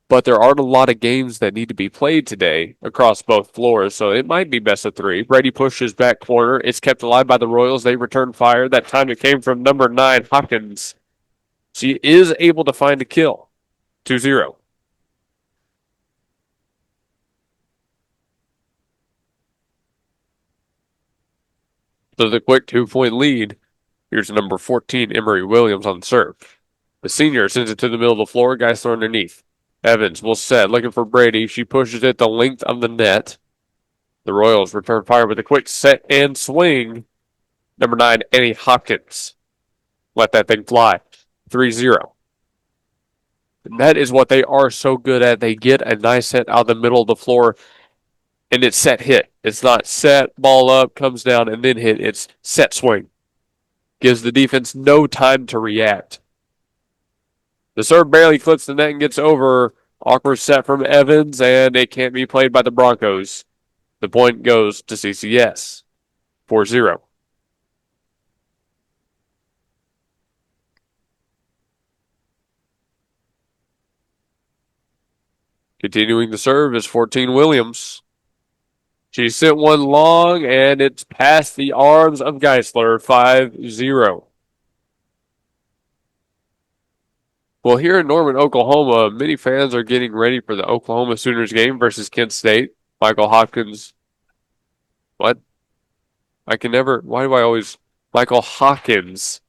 but there aren't a lot of games that need to be played today across both floors, so it might be best of 3. Brady pushes back corner. It's kept alive by the Royals. They return fire. That time it came from number 9, Hopkins. She is able to find a kill. 2-0. So the quick 2-point lead. Here's number 14, Emery Williams on the serve. The senior sends it to the middle of the floor. Geisler underneath. Evans will set, looking for Brady. She pushes it the length of the net. The Royals return fire with a quick set and swing. Number 9, Annie Hopkins. Let that thing fly. 3-0. And that is what they are so good at. They get a nice set out of the middle of the floor, and it's set hit. It's not set, ball up, comes down, and then hit. It's set swing. Gives the defense no time to react. The serve barely clips the net and gets over. Awkward set from Evans, and it can't be played by the Broncos. The point goes to CCS. 4-0. Continuing the serve is 14 Williams. She sent one long, and it's past the arms of Geisler. 5-0. Well, here in Norman, Oklahoma, many fans are getting ready for the Oklahoma Sooners game versus Kent State. Michael Hopkins. What? Why do I always... Michael Hawkins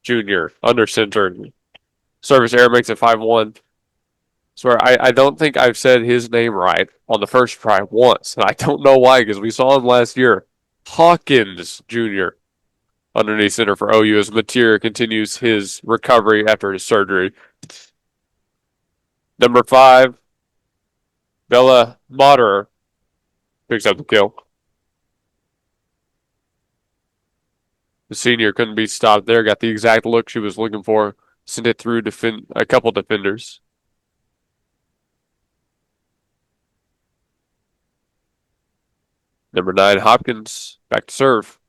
Jr. under center. Service error makes it 5-1. Swear, I don't think I've said his name right on the first try once. And I don't know why, because we saw him last year. Hawkins Jr. underneath center for OU as Mateer continues his recovery after his surgery. Number 5, Bella Moderer picks up the kill. The senior couldn't be stopped there. Got the exact look she was looking for. Sent it through a couple defenders. Number 9, Hopkins, back to serve.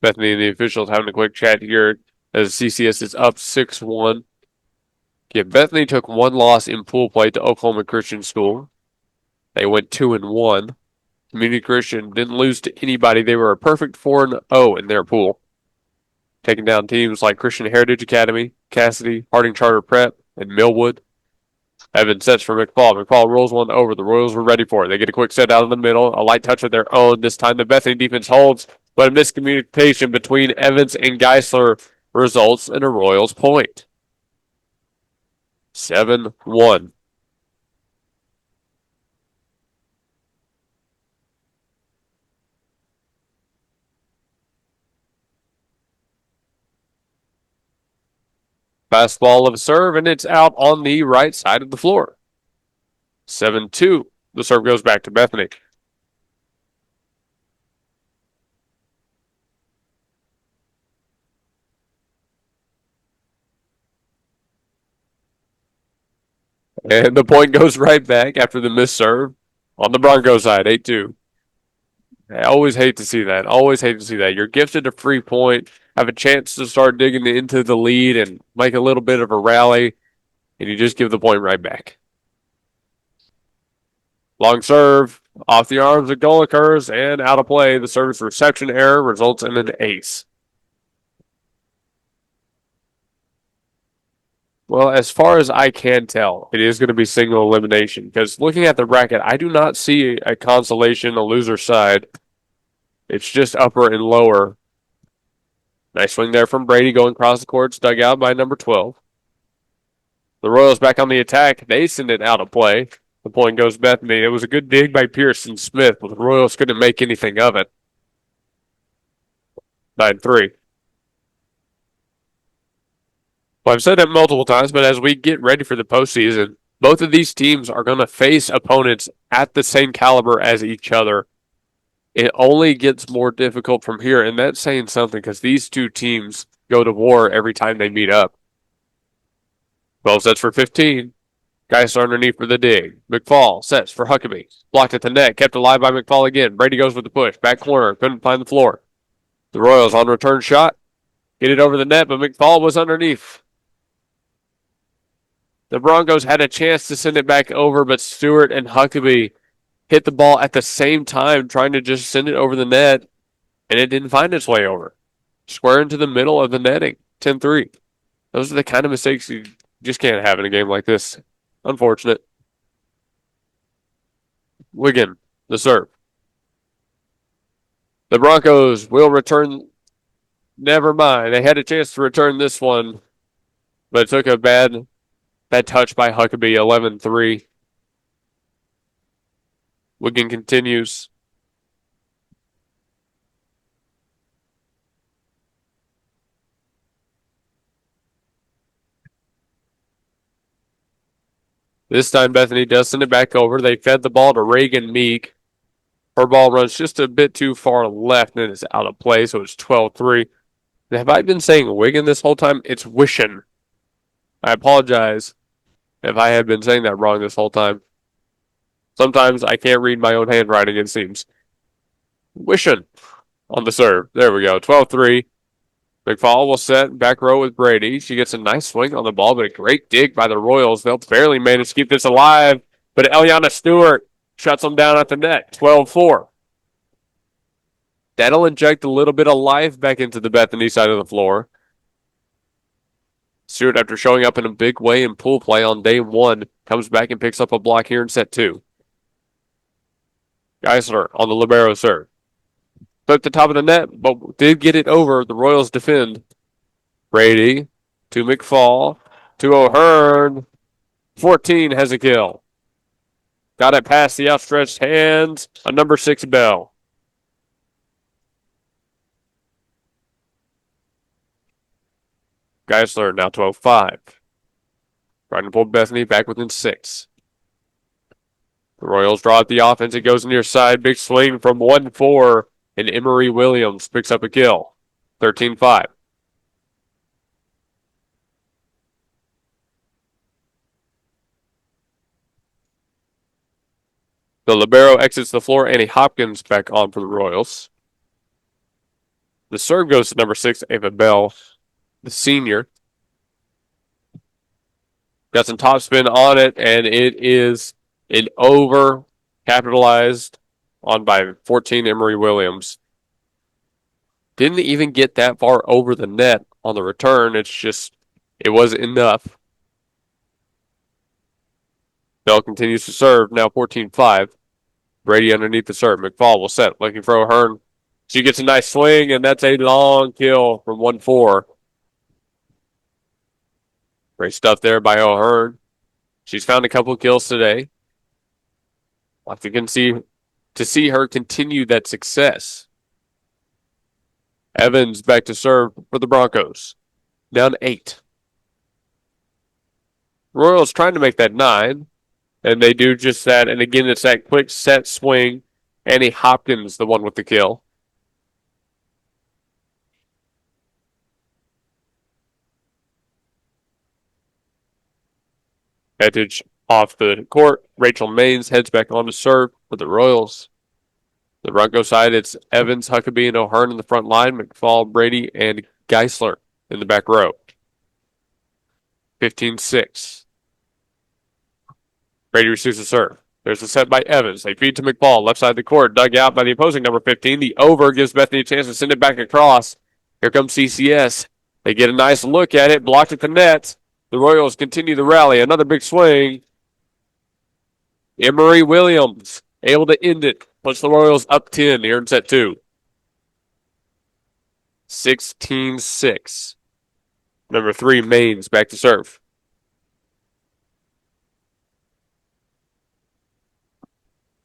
Bethany and the officials having a quick chat here as CCS is up 6-1. Yeah, Bethany took one loss in pool play to Oklahoma Christian School. They went 2-1. Community Christian didn't lose to anybody. They were a perfect 4-0 in their pool, taking down teams like Christian Heritage Academy, Cassidy, Harding Charter Prep, and Millwood. Evans sets for McFall. McFall rolls one over. The Royals were ready for it. They get a quick set out of the middle, a light touch of their own. This time the Bethany defense holds, but a miscommunication between Evans and Geisler results in a Royals point. 7-1. Fastball of a serve, and it's out on the right side of the floor. 7-2. The serve goes back to Bethany. And the point goes right back after the missed serve on the Broncos side, 8-2. I always hate to see that. Always hate to see that. You're gifted a free point, have a chance to start digging into the lead and make a little bit of a rally, and you just give the point right back. Long serve, off the arms, a goal occurs, and out of play. The service reception error results in an ace. Well, as far as I can tell, it is going to be single elimination because looking at the bracket, I do not see a consolation, a loser side. It's just upper and lower. Nice swing there from Brady going across the court, dug out by number 12. The Royals back on the attack. They send it out of play. The point goes Bethany. It was a good dig by Pearson Smith, but the Royals couldn't make anything of it. 9-3. Well, I've said that multiple times, but as we get ready for the postseason, both of these teams are going to face opponents at the same caliber as each other. It only gets more difficult from here, and that's saying something because these two teams go to war every time they meet up. 12 sets for 15. Guys are underneath for the dig. McFall sets for Huckabee. Blocked at the net, kept alive by McFall again. Brady goes with the push. Back corner, couldn't find the floor. The Royals on return shot. Get it over the net, but McFall was underneath. The Broncos had a chance to send it back over, but Stewart and Huckabee hit the ball at the same time, trying to just send it over the net, and it didn't find its way over. Square into the middle of the netting. 10-3. Those are the kind of mistakes you just can't have in a game like this. Unfortunate. Wigan, the serve. The Broncos will return. Never mind. They had a chance to return this one, but it took a bad touch by Huckabee. 11-3. Wigan continues. This time Bethany does send it back over. They fed the ball to Reagan Meek. Her ball runs just a bit too far left and it's out of play, so it's 12-3. Have I been saying Wigan this whole time? It's Wishin. I apologize if I have been saying that wrong this whole time. Sometimes I can't read my own handwriting, it seems. Wishin on the serve. There we go. 12-3. McFall will set back row with Brady. She gets a nice swing on the ball, but a great dig by the Royals. They'll barely manage to keep this alive, but Eliana Stewart shuts them down at the net. 12-4. That'll inject a little bit of life back into the Bethany side of the floor. Stewart, after showing up in a big way in pool play on day one, comes back and picks up a block here in set 2. Geisler on the libero serve. Took the top of the net, but did get it over. The Royals defend. Brady to McFall to O'Hearn. 14 has a kill. Got it past the outstretched hands on number 6, Bell. Geisler now 12-5. Trying to pull Bethany back within 6. The Royals draw out the offense. It goes near side. Big swing from 1-4. And Emery Williams picks up a kill. 13-5. The libero exits the floor. Annie Hopkins back on for the Royals. The serve goes to number 6, Ava Bell, the senior. Got some topspin on it, and it is an over capitalized on by 14, Emery Williams. Didn't even get that far over the net on the return. It's just, it wasn't enough. Bell continues to serve, now 14-5. Brady underneath the serve. McFall will set, looking for O'Hearn. She gets a nice swing, and that's a long kill from 1-4. Great stuff there by O'Hearn. She's found a couple kills today. I think you can see her continue that success. Evans back to serve for the Broncos. Down 8. Royals trying to make that 9. And they do just that. And again, it's that quick set swing. Annie Hopkins, the one with the kill. Edge off the court. Rachel Maines heads back on to serve for the Royals. The Bronco side, it's Evans, Huckabee, and O'Hearn in the front line. McFall, Brady, and Geisler in the back row. 15-6. Brady receives the serve. There's a set by Evans. They feed to McFall, left side of the court, dug out by the opposing number 15. The over gives Bethany a chance to send it back across. Here comes CCS. They get a nice look at it, blocked at the net. The Royals continue the rally. Another big swing. Emery Williams able to end it. Puts the Royals up 10 here in set 2. 16-6. Number 3, Maines, back to serve.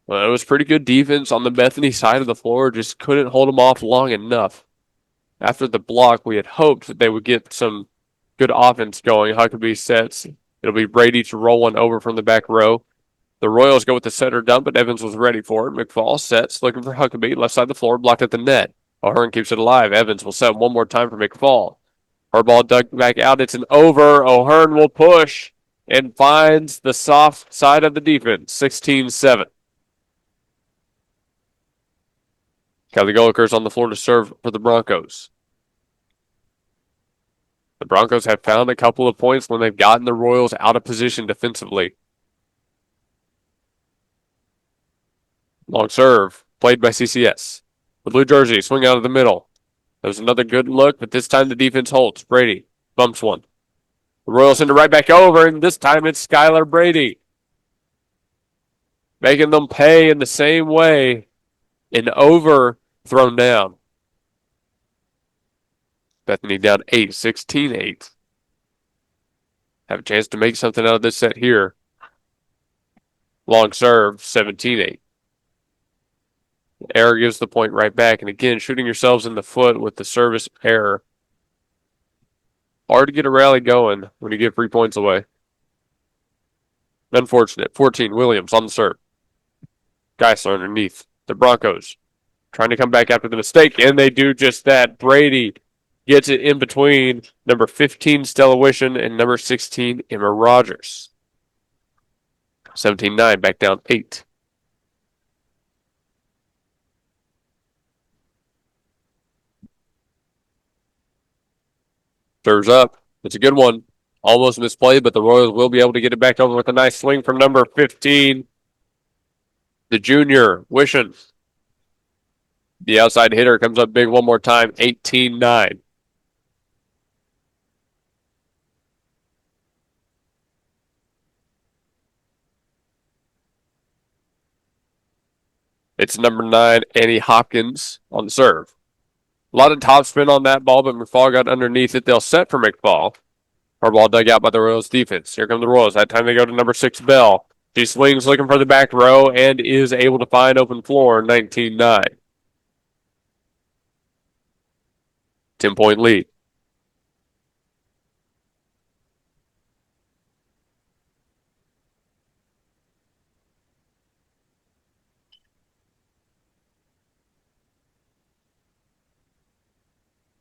Well, it was pretty good defense on the Bethany side of the floor. Just couldn't hold them off long enough. After the block, we had hoped that they would get some good offense going. Huckabee sets. It'll be Brady to roll one over from the back row. The Royals go with the setter dump, but Evans was ready for it. McFall sets, looking for Huckabee. Left side of the floor, blocked at the net. O'Hearn keeps it alive. Evans will set one more time for McFall. Her ball dug back out. It's an over. O'Hearn will push and finds the soft side of the defense. 16-7. Kelly Goliker's on the floor to serve for the Broncos. The Broncos have found a couple of points when they've gotten the Royals out of position defensively. Long serve, played by CCS. The blue jersey, swing out of the middle. There's another good look, but this time the defense holds. Brady bumps one. The Royals send it right back over, and this time it's Skylar Brady. Making them pay in the same way. An over thrown down. Bethany down 8, 16-8. Have a chance to make something out of this set here. Long serve, 17-8. Error gives the point right back. And again, shooting yourselves in the foot with the service error. Hard to get a rally going when you give 3 points away. Unfortunate. 14, Williams on the serve. Geisler underneath. The Broncos trying to come back after the mistake, and they do just that. Brady gets it in between number 15, Stella Wishon, and number 16, Emma Rogers. 17-9, back down 8. Serves up. It's a good one. Almost misplayed, but the Royals will be able to get it back over with a nice swing from number 15, the junior, Wishon. The outside hitter comes up big one more time, 18-9. It's number 9, Annie Hopkins on the serve. A lot of topspin on that ball, but McFall got underneath it. They'll set for McFall. Her ball dug out by the Royals defense. Here come the Royals. That time they go to number 6, Bell. She swings looking for the back row and is able to find open floor, 19-9. 10-point lead.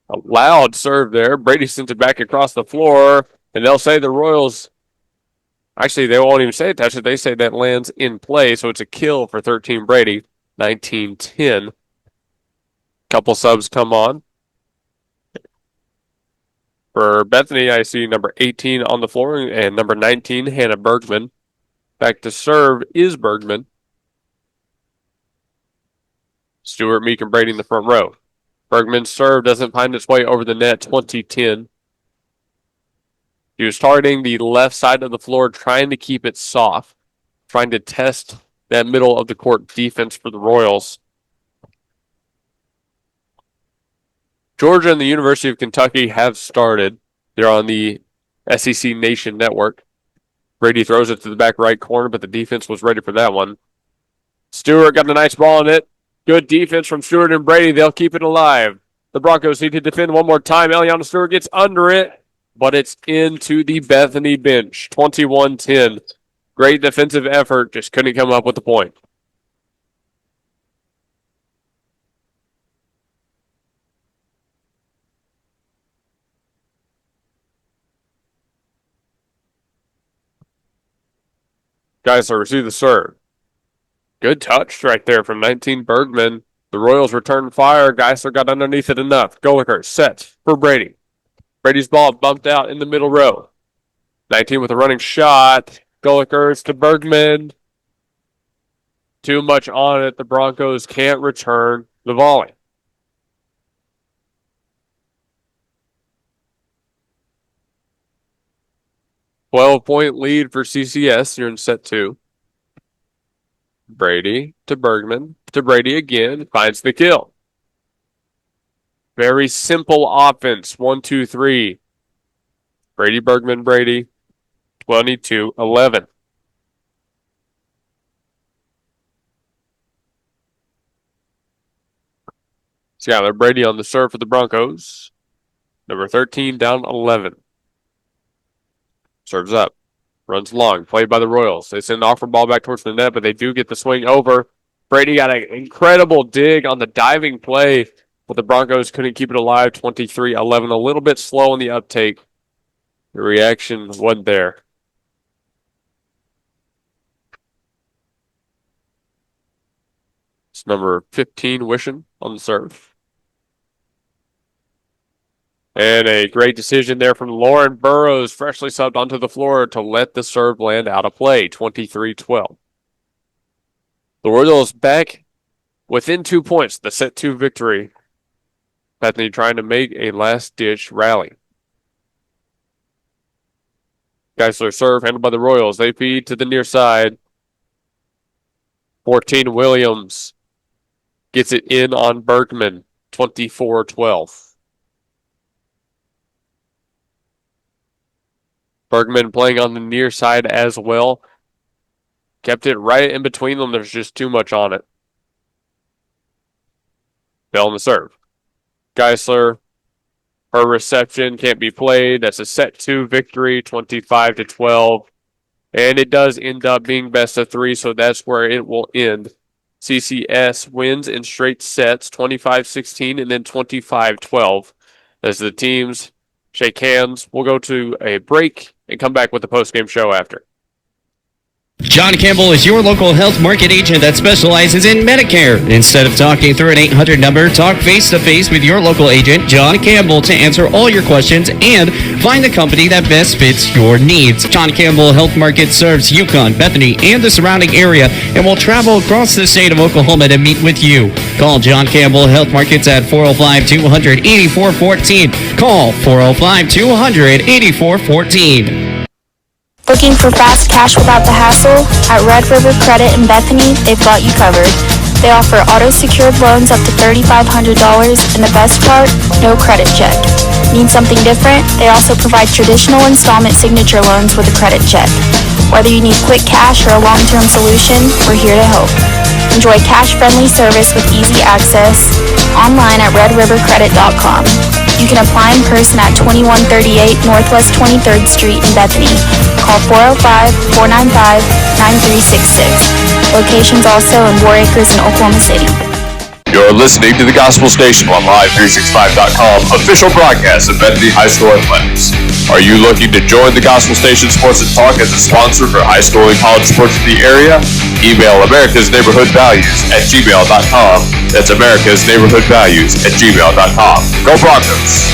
A loud serve there. Brady sends it back across the floor, and they'll say the Royals, actually, they won't even say it touched it. They say that lands in play, so it's a kill for 13 Brady, 19-10. Couple subs come on. For Bethany, I see number 18 on the floor and number 19, Hannah Bergman. Back to serve is Bergman. Stewart, Meek, and Brady in the front row. Bergman's serve doesn't find its way over the net, 20-10. He was targeting the left side of the floor, trying to keep it soft, trying to test that middle of the court defense for the Royals. Georgia and the University of Kentucky have started. They're on the SEC Nation Network. Brady throws it to the back right corner, but the defense was ready for that one. Stewart got a nice ball in it. Good defense from Stewart and Brady. They'll keep it alive. The Broncos need to defend one more time. Eliana Stewart gets under it, but it's into the Bethany bench. 21-10. Great defensive effort. Just couldn't come up with the point. Geisler receive the serve. Good touch right there from 19 Bergman. The Royals return fire. Geisler got underneath it enough. Goliker set for Brady. Brady's ball bumped out in the middle row. 19 with a running shot. Golikers to Bergman. Too much on it. The Broncos can't return the volley. .12 lead for CCS here in set 2. Brady to Bergman to Brady again. Finds the kill. Very simple offense. 1, 2, 3. Brady, Bergman, Brady. 22-11. Skylar Brady on the serve for the Broncos. Number 13 down 11. Serves up. Runs long. Played by the Royals. They send the offer ball back towards the net, but they do get the swing over. Brady got an incredible dig on the diving play, but the Broncos couldn't keep it alive. 23-11. A little bit slow in the uptake. The reaction wasn't there. It's number 15, Wishing on the serve. And a great decision there from Lauren Burrows, freshly subbed onto the floor to let the serve land out of play, 23-12. The Royals back within 2 points, the set 2 victory. Bethany trying to make a last-ditch rally. Geisler serve handled by the Royals. They feed to the near side. 14 Williams gets it in on Bergman, 24-12. Bergman playing on the near side as well. Kept it right in between them. There's just too much on it. Bell on the serve. Geisler, her reception can't be played. That's a set 2 victory, 25-12. And it does end up being best of 3, so that's where it will end. CCS wins in straight sets, 25-16 and then 25-12. As the teams shake hands, we'll go to a break and come back with the post-game show after. John Campbell is your local health market agent that specializes in Medicare. Instead of talking through an 800 number, talk face-to-face with your local agent, John Campbell, to answer all your questions and find the company that best fits your needs. John Campbell Health Market serves Yukon, Bethany, and the surrounding area and will travel across the state of Oklahoma to meet with you. Call John Campbell Health Markets at 405-200-8414. Call 405-200-8414. Looking for fast cash without the hassle? At Red River Credit in Bethany, they've got you covered. They offer auto-secured loans up to $3,500, and the best part, no credit check. Need something different? They also provide traditional installment signature loans with a credit check. Whether you need quick cash or a long-term solution, we're here to help. Enjoy cash-friendly service with easy access online at redrivercredit.com. You can apply in person at 2138 Northwest 23rd Street in Bethany. Call 405-495-9366. Locations also in War Acres and Oklahoma City. You're listening to the Gospel Station on Live365.com, official broadcast of Bethany High School Athletics. Are you looking to join the Gospel Station Sports and Talk as a sponsor for high school and college sports in the area? Email americasneighborhoodvalues@gmail.com. That's americasneighborhoodvalues@gmail.com. Go Broncos!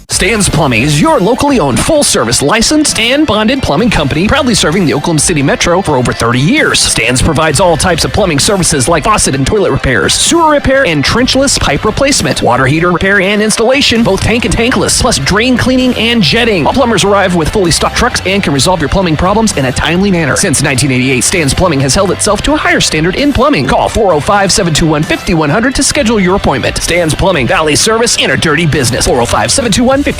Stan's Plumbing is your locally owned full-service licensed and bonded plumbing company, proudly serving the Oklahoma City Metro for over 30 years. Stan's provides all types of plumbing services like faucet and toilet repairs, sewer repair and trenchless pipe replacement, water heater repair and installation, both tank and tankless, plus drain cleaning and jetting. All plumbers arrive with fully stocked trucks and can resolve your plumbing problems in a timely manner. Since 1988, Stan's Plumbing has held itself to a higher standard in plumbing. Call 405-721-5100 to schedule your appointment. Stan's Plumbing, Valley Service in a dirty business. 405-721-5100.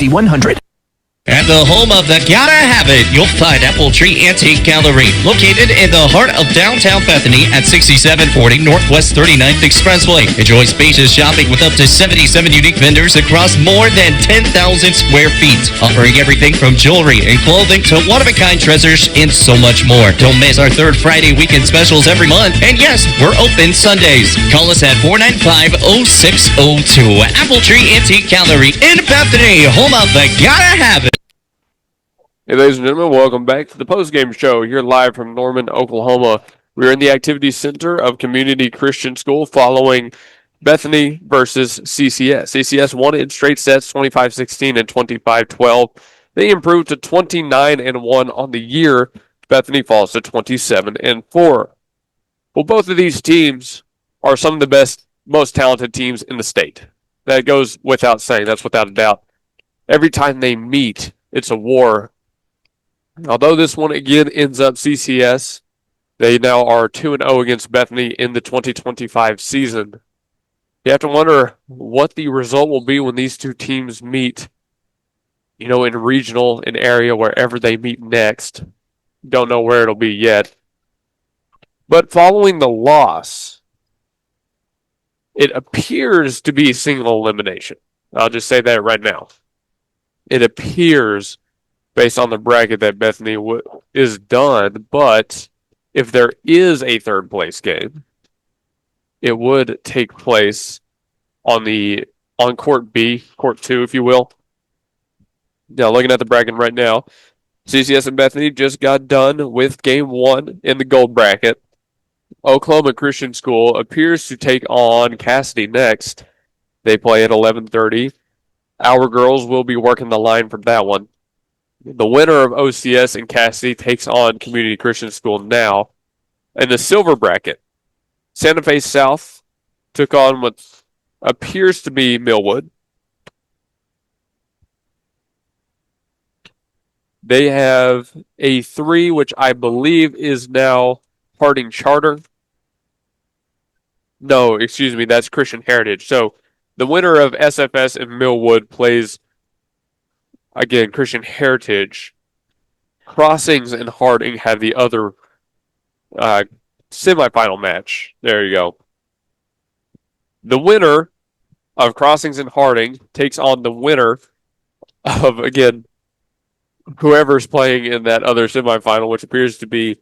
At the home of the Gotta Have It, you'll find Apple Tree Antique Gallery, located in the heart of downtown Bethany at 6740 Northwest 39th Expressway. Enjoy spacious shopping with up to 77 unique vendors across more than 10,000 square feet, offering everything from jewelry and clothing to one-of-a-kind treasures and so much more. Don't miss our third Friday weekend specials every month. And yes, we're open Sundays. Call us at 495-0602. Apple Tree Antique Gallery in Bethany, home of the Gotta Have It. Hey, ladies and gentlemen, welcome back to the postgame show here live from Norman, Oklahoma. We're in the Activity Center of Community Christian School following Bethany versus CCS. CCS won in straight sets, 25-16 and 25-12. They improved to 29-1 on the year. Bethany falls to 27-4. Well, both of these teams are some of the best, most talented teams in the state. That goes without saying. That's without a doubt. Every time they meet, it's a war. Although this one again ends up CCS, they now are 2-0 against Bethany in the 2025 season. You have to wonder what the result will be when these two teams meet, in regional, in area, wherever they meet next. Don't know where it'll be yet. But following the loss, it appears to be single elimination. I'll just say that right now. It appears, based on the bracket, that Bethany is done, but if there is a third place game, it would take place on court B, court 2, if you will. Now, looking at the bracket right now, CCS and Bethany just got done with game 1 in the gold bracket. Oklahoma Christian School appears to take on Cassidy next. They play at 11:30. Our girls will be working the line for that one. The winner of OCS and Cassidy takes on Community Christian School now. In the silver bracket, Santa Fe South took on what appears to be Millwood. They have a 3, which I believe is now Harding Charter. No, excuse me, that's Christian Heritage. So the winner of SFS and Millwood plays, again, Christian Heritage. Crossings and Harding have the other semifinal match. There you go. The winner of Crossings and Harding takes on the winner of, again, whoever's playing in that other semifinal, which appears to be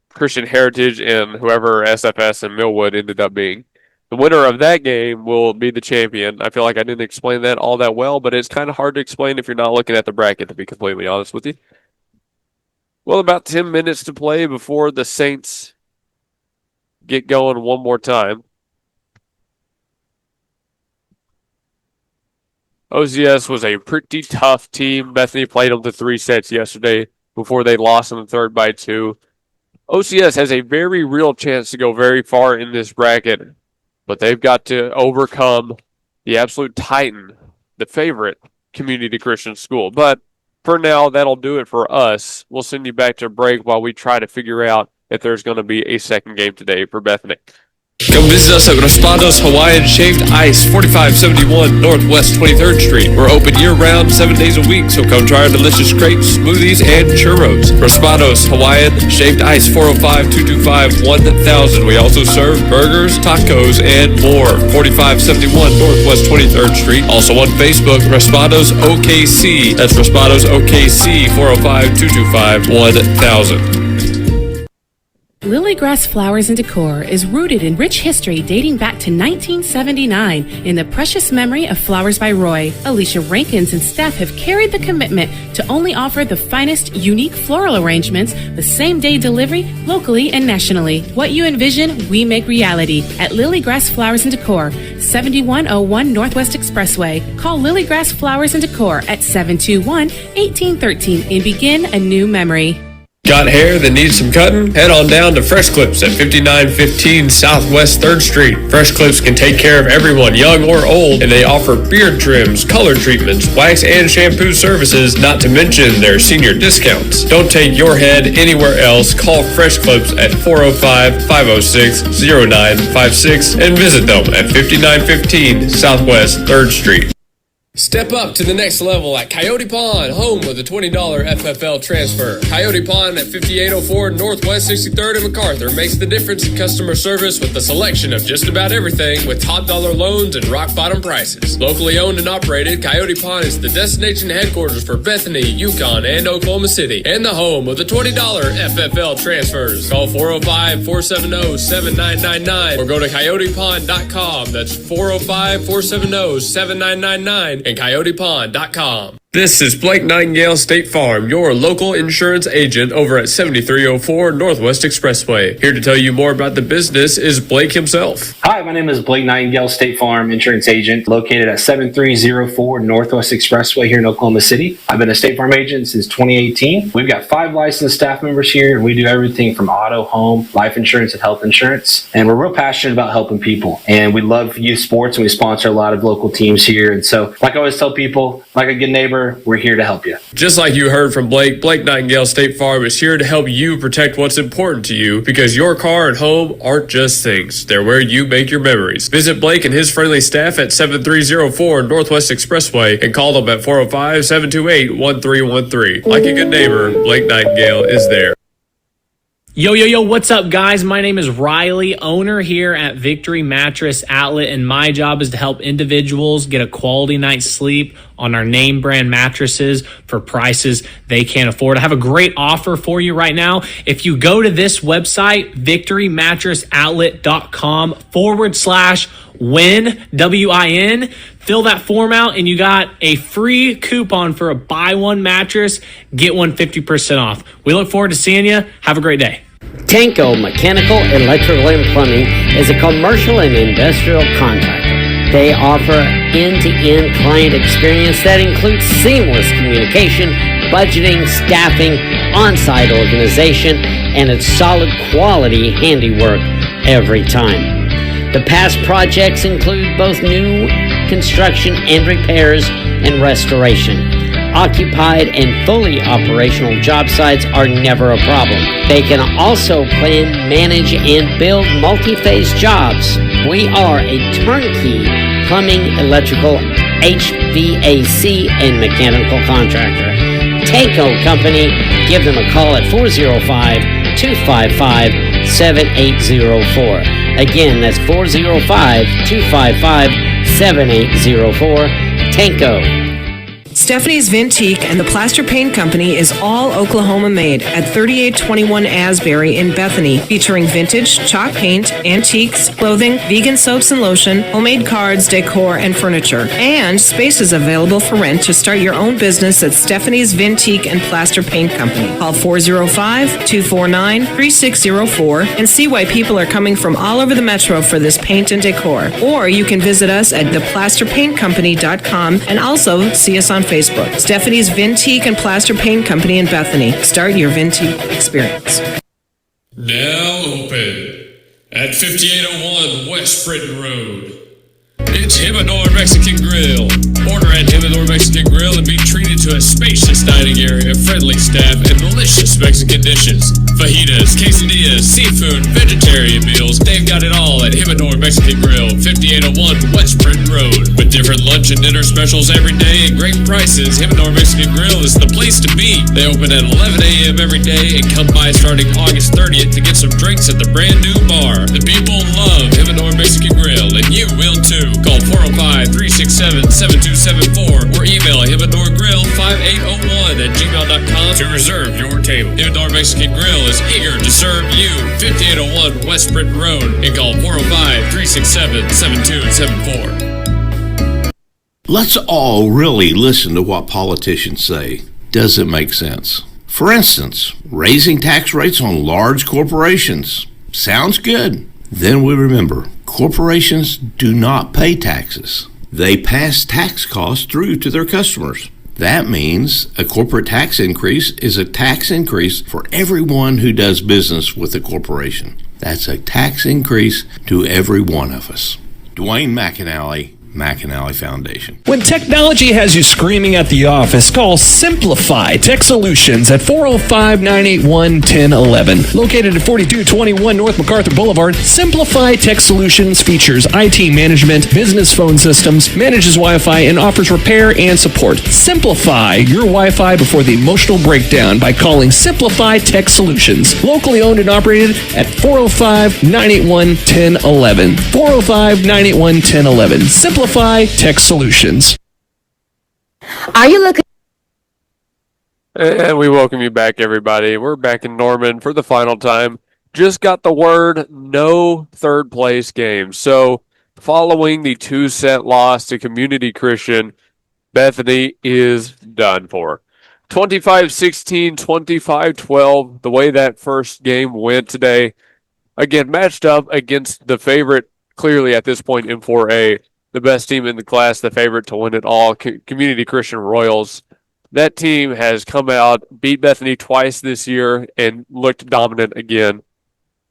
Christian Heritage and whoever SFS and Millwood ended up being. The winner of that game will be the champion. I feel like I didn't explain that all that well, but it's kind of hard to explain if you're not looking at the bracket, to be completely honest with you. Well, about 10 minutes to play before the Saints get going one more time. OCS was a pretty tough team. Bethany played them to 3 sets yesterday before they lost in the third by 2. OCS has a very real chance to go very far in this bracket, but they've got to overcome the absolute titan, the favorite, Community Christian School. But for now, that'll do it for us. We'll send you back to a break while we try to figure out if there's going to be a second game today for Bethany. Come visit us at Raspado's Hawaiian Shaved Ice, 4571 Northwest 23rd Street. We're open year-round, 7 days a week, so come try our delicious crepes, smoothies, and churros. Raspado's Hawaiian Shaved Ice, 405-225-1000. We also serve burgers, tacos, and more. 4571 Northwest 23rd Street. Also on Facebook, Raspado's OKC. That's Raspado's OKC, 405-225-1000. Lilygrass Flowers and Decor is rooted in rich history dating back to 1979 in the precious memory of Flowers by Roy. Alicia Rankins and staff have carried the commitment to only offer the finest, unique floral arrangements, the same-day delivery, locally and nationally. What you envision, we make reality at Lilygrass Flowers and Decor, 7101 Northwest Expressway. Call Lilygrass Flowers and Decor at 721-1813 and begin a new memory. Got hair that needs some cutting? Head on down to Fresh Clips at 5915 Southwest 3rd Street. Fresh Clips can take care of everyone, young or old, and they offer beard trims, color treatments, wax and shampoo services, not to mention their senior discounts. Don't take your head anywhere else. Call Fresh Clips at 405-506-0956 and visit them at 5915 Southwest 3rd Street. Step up to the next level at Coyote Pond, home of the $20 FFL transfer. Coyote Pond at 5804 Northwest 63rd and MacArthur makes the difference in customer service with a selection of just about everything with top dollar loans and rock bottom prices. Locally owned and operated, Coyote Pond is the destination headquarters for Bethany, Yukon, and Oklahoma City, and the home of the $20 FFL transfers. Call 405-470-7999 or go to coyotepond.com. That's 405-470-7999 and coyotepond.com. This is Blake Nightingale State Farm, your local insurance agent over at 7304 Northwest Expressway. Here to tell you more about the business is Blake himself. Hi, my name is Blake Nightingale, State Farm insurance agent located at 7304 Northwest Expressway here in Oklahoma City. I've been a State Farm agent since 2018. We've got 5 licensed staff members here, and we do everything from auto, home, life insurance, and health insurance. And we're real passionate about helping people. And we love youth sports, and we sponsor a lot of local teams here. And so, like I always tell people, like a good neighbor, we're here to help you. Just like you heard from Blake, Blake Nightingale State Farm is here to help you protect what's important to you, because your car and home aren't just things. They're where you make your memories. Visit Blake and his friendly staff at 7304 Northwest Expressway and call them at 405-728-1313. Like a good neighbor, Blake Nightingale is there. Yo, what's up, guys? My name is Riley, owner here at Victory Mattress Outlet, and my job is to help individuals get a quality night's sleep on our name brand mattresses for prices they can't afford. I have a great offer for you right now. If you go to this website, victorymattressoutlet.com/win, WIN, fill that form out, and you got a free coupon for a buy one mattress, get one 50% off. We look forward to seeing you. Have a great day. Tanko Mechanical, Electrical, and Plumbing is a commercial and industrial contractor. They offer end-to-end client experience that includes seamless communication, budgeting, staffing, on-site organization, and it's solid quality handiwork every time. The past projects include both new construction and repairs and restoration. Occupied and fully operational job sites are never a problem. They can also plan, manage, and build multi-phase jobs. We are a turnkey plumbing, electrical, HVAC, and mechanical contractor. Tanko Company, give them a call at 405-255-7804. Again, that's 405-255-7804. Tanko. Stephanie's Vintique and the Plaster Paint Company is all Oklahoma made at 3821 Asbury in Bethany, featuring vintage, chalk paint, antiques, clothing, vegan soaps and lotion, homemade cards, decor, and furniture. And space is available for rent to start your own business at Stephanie's Vintique and Plaster Paint Company. Call 405-249-3604 and see why people are coming from all over the metro for this paint and decor. Or you can visit us at theplasterpaintcompany.com and also see us on Facebook. Stephanie's Vintique and Plaster Paint Company in Bethany. Start your Vintique experience. Now open at 5801 West Britain Road. It's Himador Mexican Grill. Order at Himador Mexican Grill and be treated to a spacious dining area, friendly staff, and delicious Mexican dishes. Fajitas, quesadillas, seafood, vegetarian meals. They've got it all at Himador Mexican Grill, 5801 West Britain Road. With different lunch and dinner specials every day and great prices, Himador Mexican Grill is the place to be. They open at 11 a.m. every day and come by starting August 30th to get some drinks at the brand new bar. The people love Himador Mexican Grill, and you will too. Call 405-367-7274 or email himadorgrill5801@gmail.com to reserve your table. Himador Mexican Grill is eager to serve you. 5801 West Britain Road and call 405-367-7274. Let's all really listen to what politicians say. Does it make sense? For instance, raising tax rates on large corporations. Sounds good. Then we remember, corporations do not pay taxes. They pass tax costs through to their customers. That means a corporate tax increase is a tax increase for everyone who does business with a corporation. That's a tax increase to every one of us. Dwayne McAnally, McAnally Foundation. When technology has you screaming at the office, call Simplify Tech Solutions at 405-981-1011. Located at 4221 North MacArthur Boulevard, Simplify Tech Solutions features IT management, business phone systems, manages Wi-Fi, and offers repair and support. Simplify your Wi-Fi before the emotional breakdown by calling Simplify Tech Solutions. Locally owned and operated at 405-981-1011. 405-981-1011. Simplify Tech Solutions. Are you looking? And we welcome you back, everybody. We're back in Norman for the final time. Just got the word, no third place game. So following the 2-set loss to Community Christian, Bethany is done for. 25-16, 25-12, the way that first game went today. Again, matched up against the favorite, clearly at this point in 4A, the best team in the class, the favorite to win it all, Community Christian Royals. That team has come out, beat Bethany twice this year, and looked dominant again.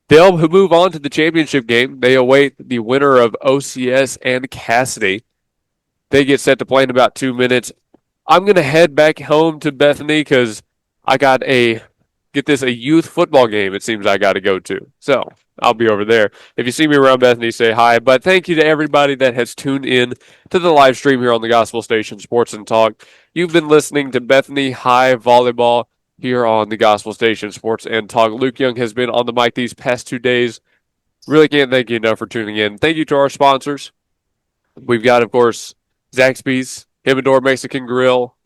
They'll move on to the championship game. They await the winner of OCS and Cassidy. They get set to play in about 2 minutes. I'm going to head back home to Bethany because I got a youth football game it seems I got to go to. So I'll be over there. If you see me around Bethany, say hi. But thank you to everybody that has tuned in to the live stream here on the Gospel Station Sports and Talk. You've been listening to Bethany High Volleyball here on the Gospel Station Sports and Talk. Luke Young has been on the mic these past 2 days. Really can't thank you enough for tuning in. Thank you to our sponsors. We've got, of course, Zaxby's, Himador Mexican Grill,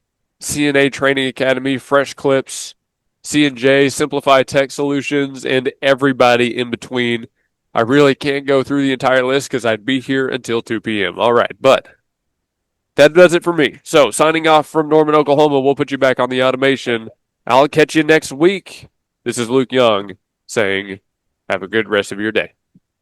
CNA Training Academy, Fresh Clips, C&J, Simplified Tech Solutions, and everybody in between. I really can't go through the entire list because I'd be here until 2 p.m. All right, but that does it for me. So, signing off from Norman, Oklahoma, we'll put you back on the automation. I'll catch you next week. This is Luke Young saying, have a good rest of your day.